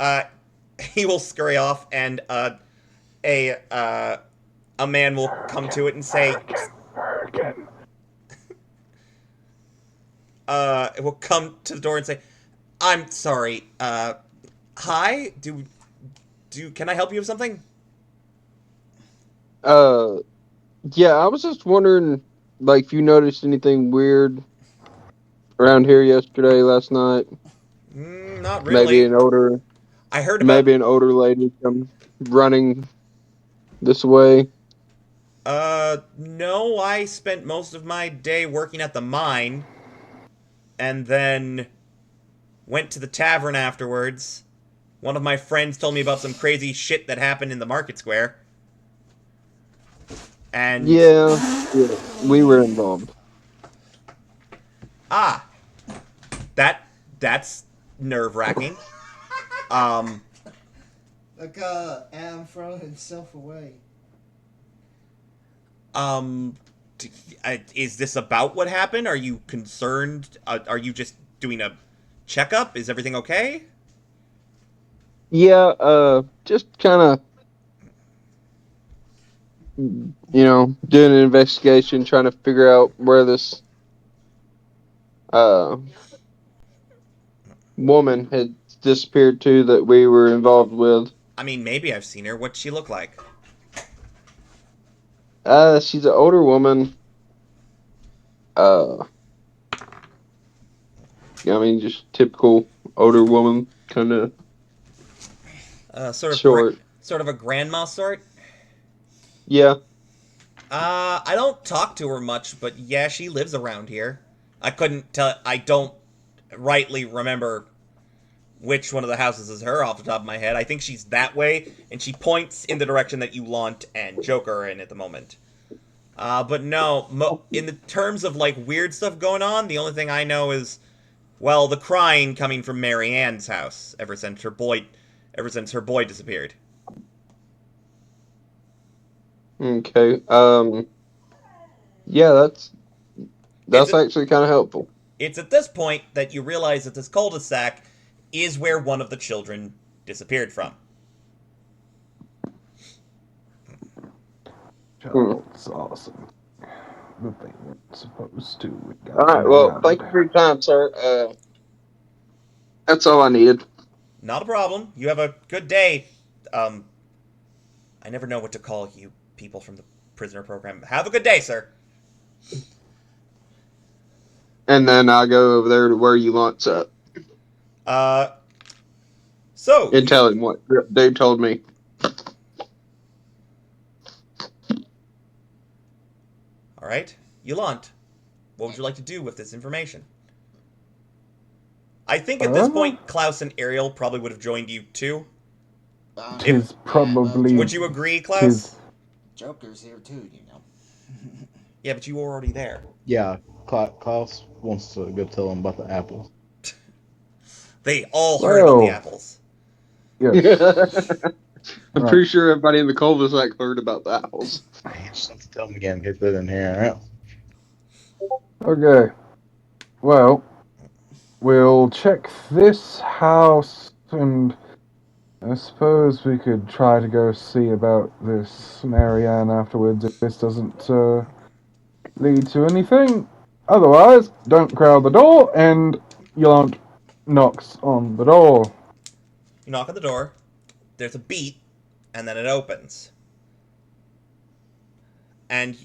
door! He will scurry off, and a man will come to it and say,
Herkin.
It will come to the door and say, I'm sorry, hi? Can I help you with something?
Yeah, I was just wondering, like, if you noticed anything weird around here yesterday, last night.
Not really. I heard about...
Maybe an older lady come running this way.
No, I spent most of my day working at the mine, and then went to the tavern afterwards. One of my friends told me about some crazy shit that happened in the market square. And...
Yeah, we were involved.
Ah, that's nerve-wracking.
Look, Adam throwing himself away.
Is this about what happened? Are you concerned? Are you just doing a checkup? Is everything okay?
Yeah, just kind of, doing an investigation, trying to figure out where this woman had disappeared to that we were involved with.
I mean, maybe I've seen her. What's she look like?
She's an older woman. Just typical older woman, kind of
Sort of
short.
Sort of a grandma sort?
Yeah.
I don't talk to her much, but yeah, she lives around here. I don't rightly remember which one of the houses is her off the top of my head. I think she's that way, and she points in the direction that Ulant and Joker are in at the moment. But no, in the terms of, like, weird stuff going on, the only thing I know is, well, the crying coming from Mary Ann's house ever since her boy disappeared.
Okay. Yeah, that's actually kind of helpful.
It's at this point that you realize that this cul-de-sac is where one of the children disappeared from.
It's awesome. But they weren't supposed to.
All right. Well, thank you for your time, sir. That's all I needed.
Not a problem. You have a good day. I never know what to call you people from the prisoner program. Have a good day, sir.
And then I'll go over there to where Ulant's at. And tell him what Dave told me.
All right. Ulant, what would you like to do with this information? I think at this point, Klaus and Ariel probably would have joined you too.
Tis probably...
Would you agree, Klaus?
Joker's here too, you know.
Yeah, but you were already there.
Yeah, Klaus wants to go tell him about the apples.
They all heard about the apples.
Yes.
I'm pretty sure everybody in the cul-de-sac heard about the apples.
Just have to tell him again because they're in here.
Okay. Well, we'll check this house, and I suppose we could try to go see about this Marianne afterwards if this doesn't lead to anything. Otherwise, don't crowd the door, and Ulant knocks on the door.
You knock on the door, there's a beat, and then it opens. And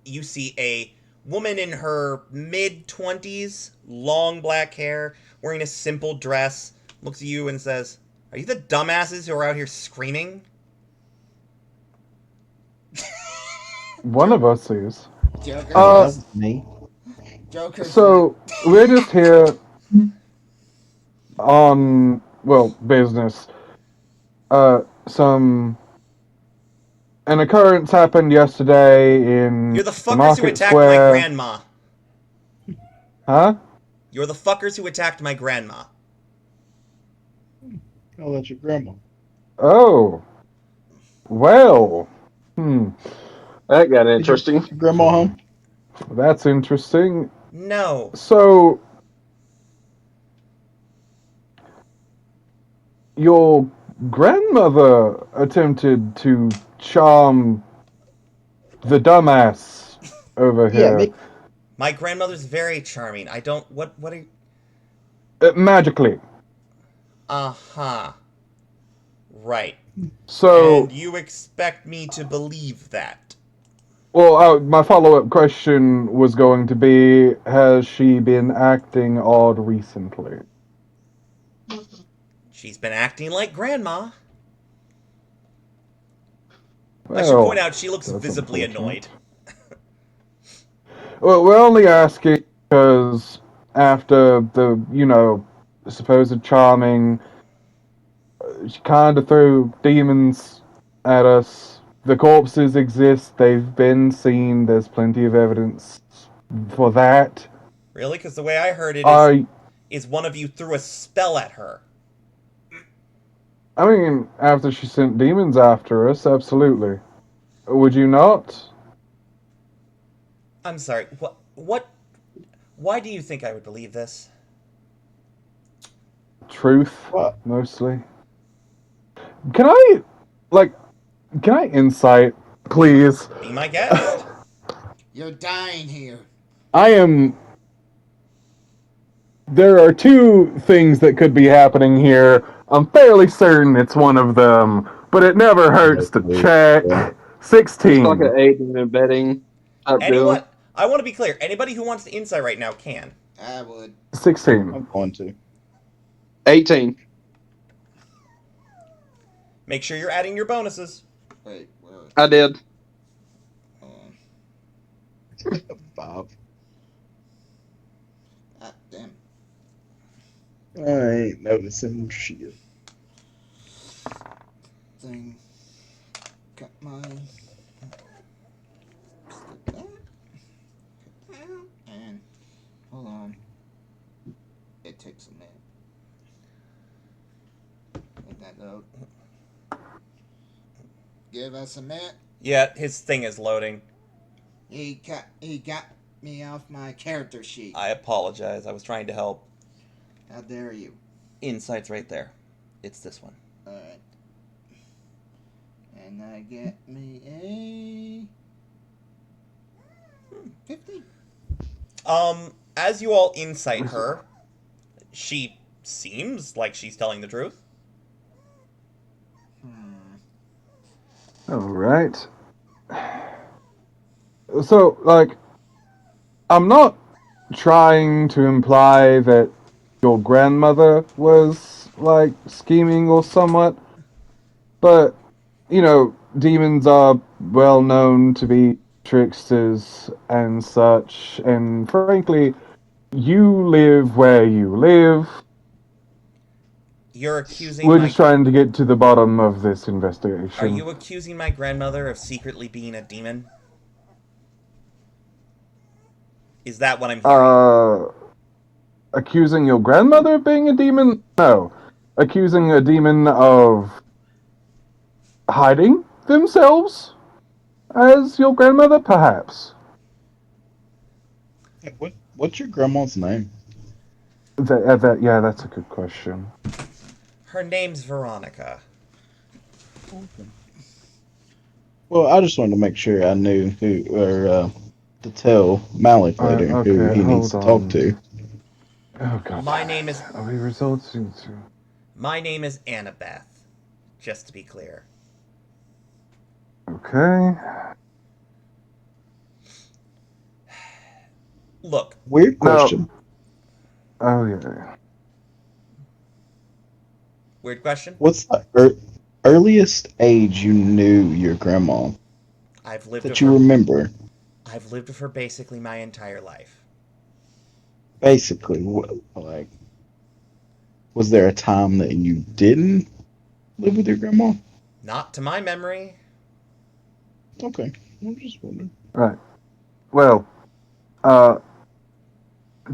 you see a woman in her mid-20s, long black hair, wearing a simple dress, looks at you and says, "Are you the dumbasses who are out here screaming?"
One of us is.
Joker.
That's me.
Joker.
So, we're just here on, business. An occurrence happened yesterday in
You're the
the
fuckers
market
who attacked
square.
my grandma.
Huh?
You're the fuckers who attacked my grandma.
Oh, that's your grandma.
Oh. Well,
That got
Did your
interesting.
grandma home?
that's interesting.
No.
So, your grandmother attempted to charm the dumbass over
Yeah,
here
My grandmother's very charming. I don't. What are you.
magically.
Uh huh. Right.
So,
And you expect me to believe that?
well, my follow-up question was going to be: has she been acting odd recently?
She's been acting like grandma. I should point
Well,
out she looks
that's
visibly annoyed.
unfortunate. Well, we're only asking because after the, supposed charming, she kind of threw demons at us. The corpses exist. They've been seen. There's plenty of evidence for that.
Really? Because the way I heard it
I,
is one of you threw a spell at her.
I mean, after she sent demons after us, absolutely. Would you not?
I'm sorry. What? Why do you think I would believe this?
Truth,
What?
mostly. Can I, like, can I insight, please?
Be my guest.
You're dying here.
I am. There are two things that could be happening here. I'm fairly certain it's one of them, but it never hurts to check.
Yeah.
It's like
16.
an aiding and abetting type
Anyone?
deal.
I want to be clear. Anybody who wants to insight right now can.
I would.
16.
I'm going to.
18.
Make sure you're adding your bonuses.
Wait, where?
I did.
Um,
5.
damn.
I ain't noticing shit.
Thing. Got my. Skip that. Cut that. And hold on. It takes a minute. Make that load. Give us a minute.
Yeah, his thing is loading.
He got me off my character sheet.
I apologize. I was trying to help.
How dare you?
Insight's right there. It's this one.
Alright. And I get me a 50.
As you all insight her, she seems like she's telling the truth.
Alright. So, like, I'm not trying to imply that your grandmother was, like, scheming or somewhat, but, demons are well known to be tricksters and such, and frankly, you live where you live.
You're accusing
We're
my...
just trying to get to the bottom of this investigation.
Are you accusing my grandmother of secretly being a demon? Is that what I'm hearing?
Accusing your grandmother of being a demon? No. Accusing a demon of hiding themselves as your grandmother, perhaps.
What's your grandma's name?
Yeah, that's a good question.
Her name's Veronica.
Well, I just wanted to make sure I knew who, or to tell Malik later who
Okay,
he needs to
hold
talk
on.
to.
Oh god.
My name is...
Are we results?
My name is Annabeth. Just to be clear.
Okay.
Look,
Weird question.
Oh yeah.
weird question.
What's the earliest age you knew your grandma
I've lived
that
with
you
her...
remember?
I've lived with her basically my entire life.
Basically, like, was there a time that you didn't live with your grandma?
Not to my memory.
Okay, I'm just wondering.
Right. Well,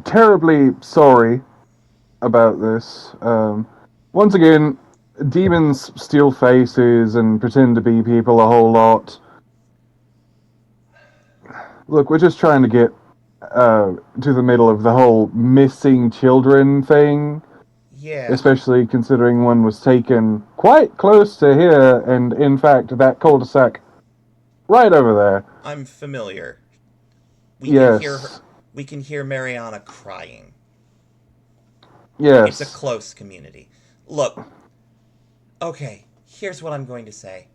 terribly sorry about this. Once again, demons steal faces and pretend to be people a whole lot. Look, we're just trying to get to the middle of the whole missing children thing,
Yeah.
especially considering one was taken quite close to here, and in fact, that cul-de-sac right over there.
I'm familiar. We
Yes.
can hear her, we can hear Mariana crying.
Yes.
It's a close community. Look. Okay, here's what I'm going to say.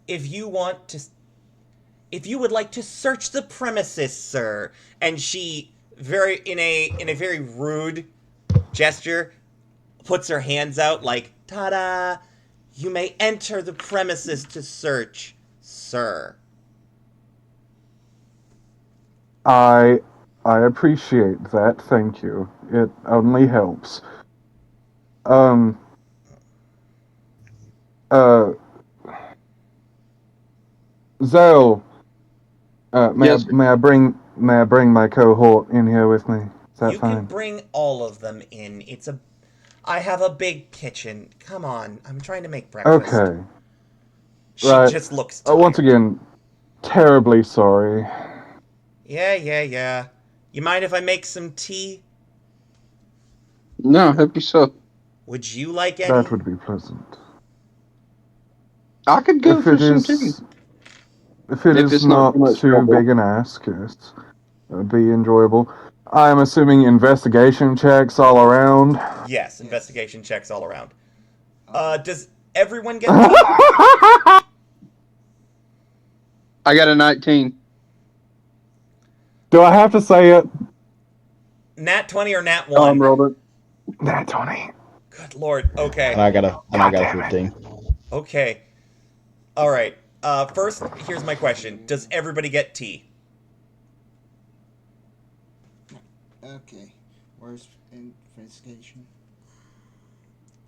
If you would like to search the premises, sir, and she in a very rude gesture puts her hands out like, ta-da, you may enter the premises to search, sir.
I appreciate that, thank you. It only helps. Zell,
Yes.
may I bring my cohort in here with me? Is that
You
fine?
can bring all of them in. I have a big kitchen. Come on, I'm trying to make breakfast.
Okay.
She
Right.
just looks tired.
Once again, terribly sorry.
Yeah. You mind if I make some tea?
No, help yourself.
Would you like any?
That would be pleasant.
I could go
If
for
it
some
is,
tea.
if it
If
is
it's not
not
too much
too
trouble.
big an ask, yes, it would be enjoyable. I'm assuming investigation checks all around.
Yes, investigation checks all around. Does everyone get tea?
I got a 19.
Do I have to say it?
Nat 20 or Nat
Oh,
1?
rolled it.
Nat 20.
Good lord. Okay.
And I got a
damn it.
15.
Okay. Alright. First, here's my question. Does everybody get tea?
Okay. Where's investigation?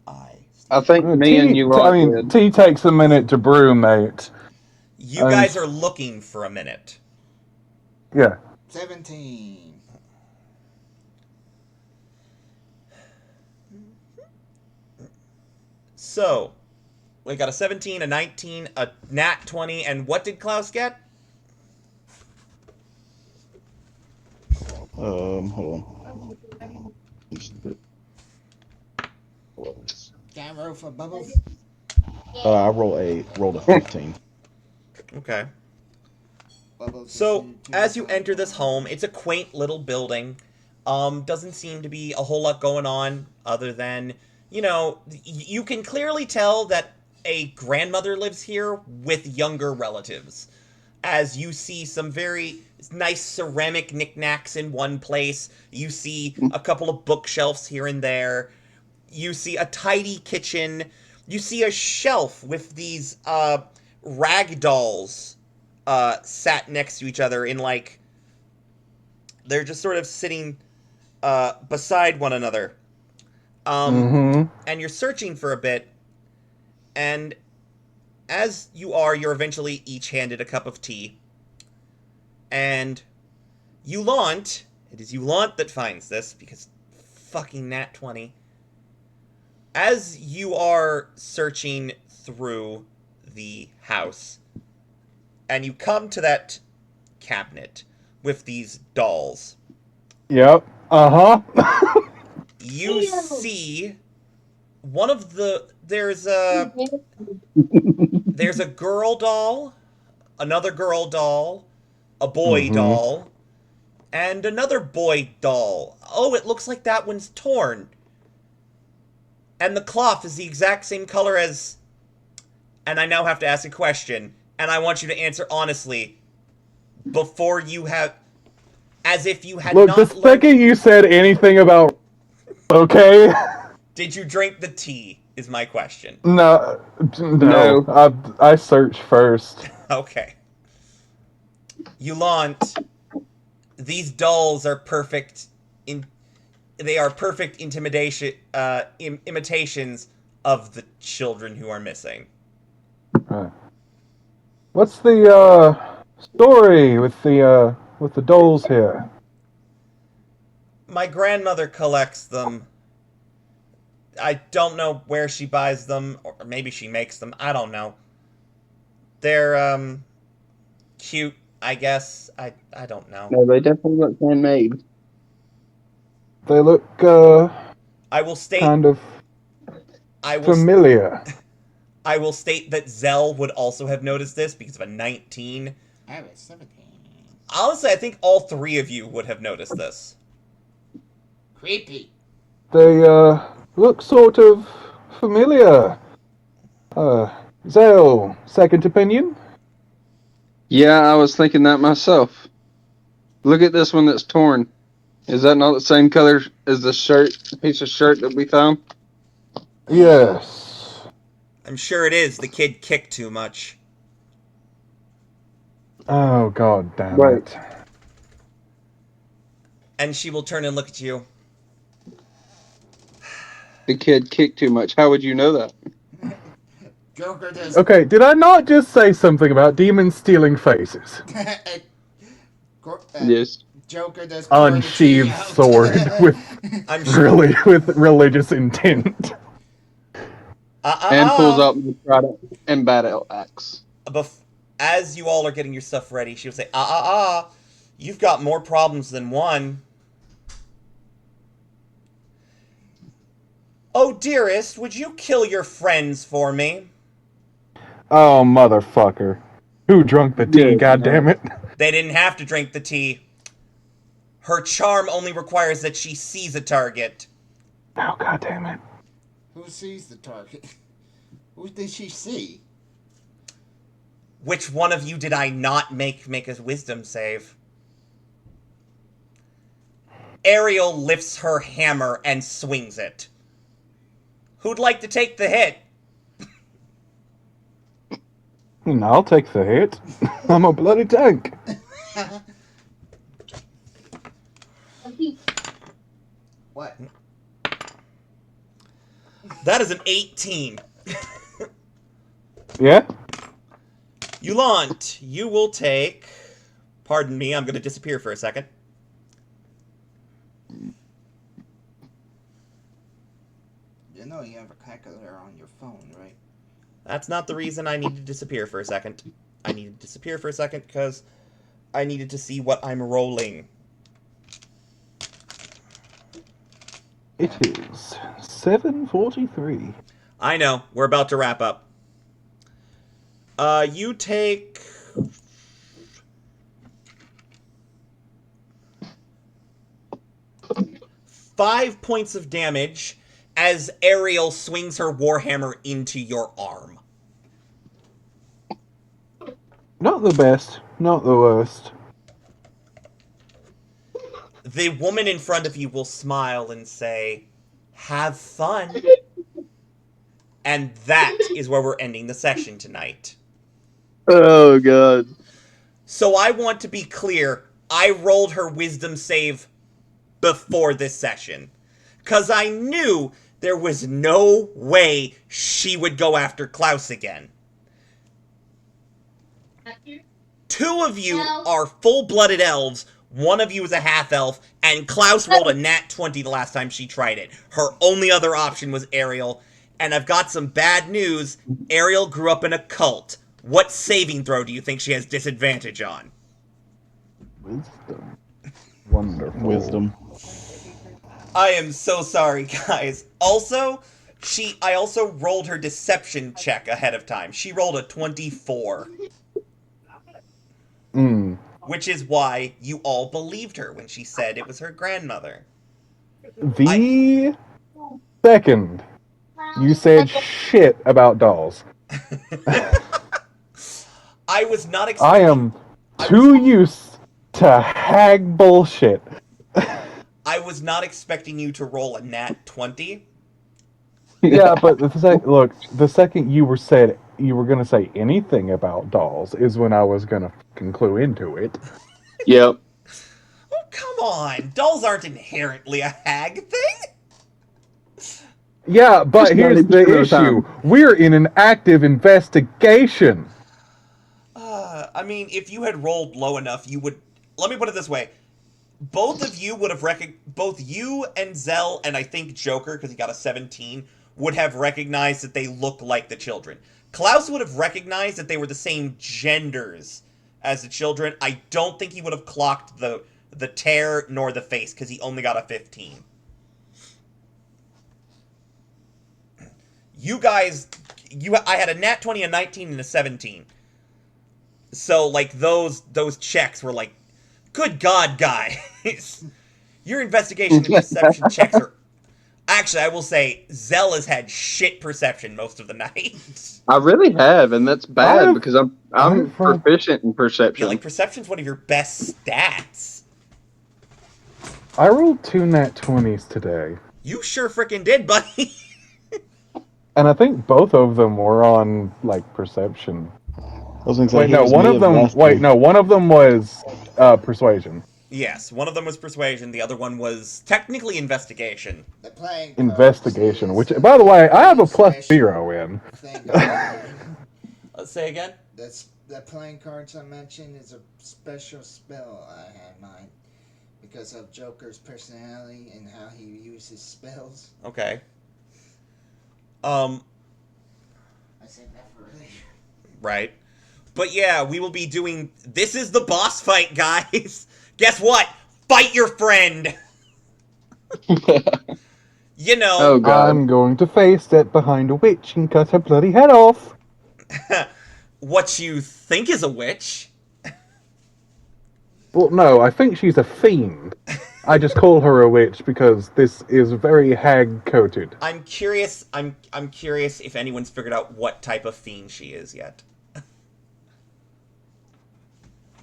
I think me
tea,
and you
I
lot
mean,
did.
tea takes a minute to brew, mate.
You guys are looking for a minute.
Yeah.
17.
So, we got a 17, a 19, a Nat 20, and what did Klaus get?
Hold on.
Can I roll for bubbles?
I rolled a 15.
Okay.
Bubbles.
So, as you enter this home, it's a quaint little building. Doesn't seem to be a whole lot going on other than, you can clearly tell that a grandmother lives here with younger relatives. As you see some very nice ceramic knickknacks in one place, you see a couple of bookshelves here and there, you see a tidy kitchen, you see a shelf with these rag dolls sat next to each other in they're just sort of sitting beside one another. And you're searching for a bit, and as you're eventually each handed a cup of tea. And Yulant, it is Yulant that finds this, because fucking Nat 20. As you are searching through the house, and you come to that cabinet with these dolls.
Yep. Uh-huh.
You see one of there's a girl doll, another girl doll, a boy doll, and another boy doll. Oh, it looks like that one's torn. And the cloth is the exact same color as... And I now have to ask a question, and I want you to answer honestly before you have... As if you had
Look,
not
the second you said anything about... Okay?
Did you drink the tea, is my question.
No. I searched first.
Okay. Yulant, these dolls are perfect they are perfect imitations of the children who are missing.
What's the story with the dolls here?
My grandmother collects them. I don't know where she buys them, or maybe she makes them. I don't know. They're cute, I guess. I don't know.
No, they definitely look handmade.
They look
I will state
kind of
I will
familiar.
I will state that Zell would also have noticed this because of a 19.
I have a 17.
Honestly, I think all three of you would have noticed this.
Creepy.
They look sort of familiar. Zell, second opinion?
Yeah, I was thinking that myself. Look at this one that's torn. Is that not the same color as the piece of shirt that we found?
Yes.
I'm sure it is. The kid kicked too much.
Oh, god damn
Right.
it.
And she will turn and look at you.
The kid kicked too much. How would you know that?
Joker does.
Okay, did I not just say something about demons stealing faces?
Yes.
Joker does.
Unsheathed sword with
I'm sure.
really with religious intent.
And pulls out the product and battle axe.
As you all are getting your stuff ready, she'll say, you've got more problems than one. Oh, dearest, would you kill your friends for me?
Oh, motherfucker. Who drunk the tea,
Yeah,
goddammit?
They didn't have to drink the tea. Her charm only requires that she sees a target.
Oh, goddammit.
Who sees the target? Who did she see?
Which one of you did I not make a wisdom save? Ariel lifts her hammer and swings it. Who'd like to take the hit?
I'll take the hit. I'm a bloody tank.
What?
That is an 18.
Yeah?
Yulant, you will take... Pardon me, I'm going to disappear for a second.
You know you have a calculator on your phone, right?
That's not the reason I need to disappear for a second. I need to disappear for a second because I needed to see what I'm rolling.
It is 7:43.
I know, we're about to wrap up. You take... five points of damage as Ariel swings her warhammer into your arm.
Not the best, not the worst.
The woman in front of you will smile and say, "Have fun." And that is where we're ending the session tonight.
Oh, God.
So I want to be clear, I rolled her wisdom save before this session. Because I knew there was no way she would go after Klaus again. Two of you are full-blooded elves, one of you is a half-elf, and Klaus rolled a nat 20 the last time she tried it. Her only other option was Ariel, and I've got some bad news. Ariel grew up in a cult. What saving throw do you think she has disadvantage on?
Wisdom. Wonderful.
Wisdom.
I am so sorry, guys. Also, I also rolled her deception check ahead of time. She rolled a 24. Which is why you all believed her when she said it was her grandmother.
The second you said shit about dolls,
I was not
I
expecting...
am too used to hag bullshit.
I was not expecting you to roll a nat 20.
Yeah, but the second you were said you were gonna say anything about dolls is when I was gonna fucking clue into it.
Yep.
Oh, come on. Dolls aren't inherently a hag thing.
Yeah, but
Just
here's
90%
the
of the
issue.
time.
We're in an active investigation.
I mean, if you had rolled low enough, you would... Let me put it this way. both of you would have both you and Zell, and I think Joker, because he got a 17, would have recognized that they look like the children. Klaus would have recognized that they were the same genders as the children. I don't think he would have clocked the tear nor the face, because he only got a 15. You guys, I had a nat 20, a 19, and a 17. So, like, those checks were like, good God, guys. Your investigation and perception checks are... Actually, I will say, Zell has had shit perception most of the night.
I really have, and that's bad because I'm
I've-
proficient in
Yeah,
perception.
like, perception's one of your best stats.
I rolled 2 nat 20s today,
You sure frickin' did, buddy.
and I think both of them were on like perception.
I was gonna say,
Wait,
he
no,
was
one
me
of them.
last
Wait,
time.
no, one of them was persuasion.
Yes, one of them was persuasion, the other one was technically investigation.
The playing cards
Investigation,
is
which,
a
by the way, I have a
special
+0 in.
thing to do.
Let's say again?
The playing cards I mentioned is a special spell I had mine because of Joker's personality and how he uses spells.
Okay.
I said that for later.
Right. But yeah, we will be doing... This is the boss fight, guys! Guess what? Fight your friend! You know...
Oh god.
I'm going to face it behind a witch and cut her bloody head off.
what you think is a witch.
Well, no, I think she's a fiend. I just call her a witch because this is very hag-coated.
I'm curious if anyone's figured out what type of fiend she is yet.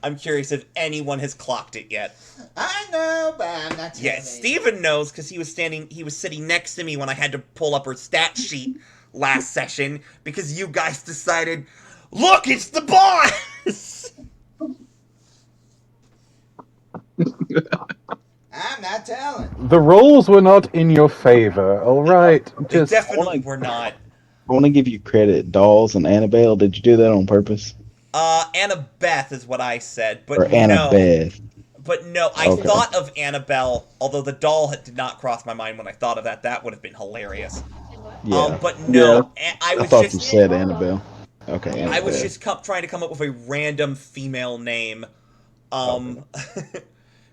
I'm curious if anyone has clocked it yet.
I know, but I'm not telling
Yeah,
you.
Steven knows because he was sitting next to me when I had to pull up her stat sheet last session because you guys decided, look, it's the boss!
I'm not telling.
The rolls were not in your favor, alright?
They
Just
definitely were not.
I want to give you credit, Dolls and Annabelle. Did you do that on purpose?
Annabeth is what I said, but
Or Annabeth?
But no, I
Okay.
thought of Annabelle, although the doll did not cross my mind when I thought of that. That would have been hilarious.
Yeah.
But no, I
I
was
thought you
just
said Annabelle. Okay,
I was
Annabeth.
just trying to come up with a random female name,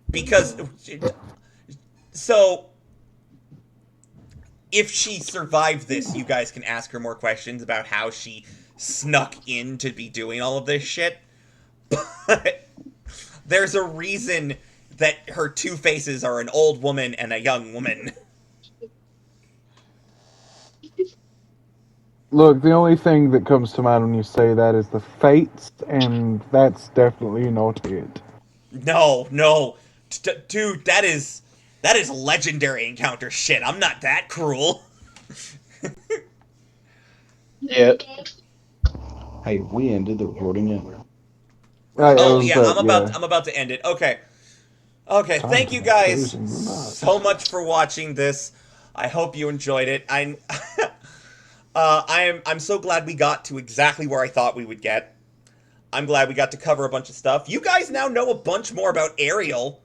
because so if she survived this, you guys can ask her more questions about how she snuck in to be doing all of this shit. But there's a reason that her two faces are an old woman and a young woman.
look, the only thing that comes to mind when you say that is the fates, and that's definitely not it.
No, dude, that is legendary encounter shit. I'm not that cruel.
Yet.
Hey, we ended the recording yet?
Oh yeah, I'm about to end it. Okay, thank you guys
Closing remarks.
so much for watching this. I hope you enjoyed it. I'm so glad we got to exactly where I thought we would get. I'm glad we got to cover a bunch of stuff. You guys now know a bunch more about Ariel.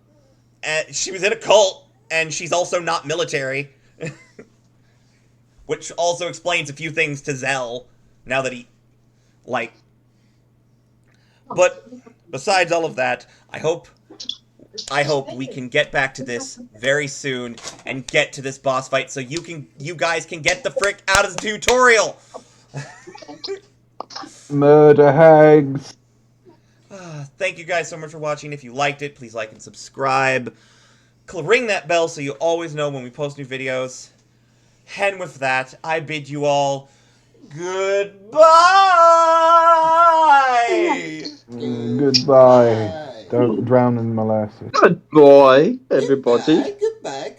She was in a cult, and she's also not military. Which also explains a few things to Zell, now that he, like... But, besides all of that, I hope we can get back to this very soon, and get to this boss fight, so you guys can get the frick out of the tutorial!
Murder hags.
Thank you guys so much for watching. If you liked it, please like and subscribe. Ring that bell so you always know when we post new videos. And with that, I bid you all goodbye!
Goodbye. Don't drown in molasses.
Good boy, everybody.
Goodbye.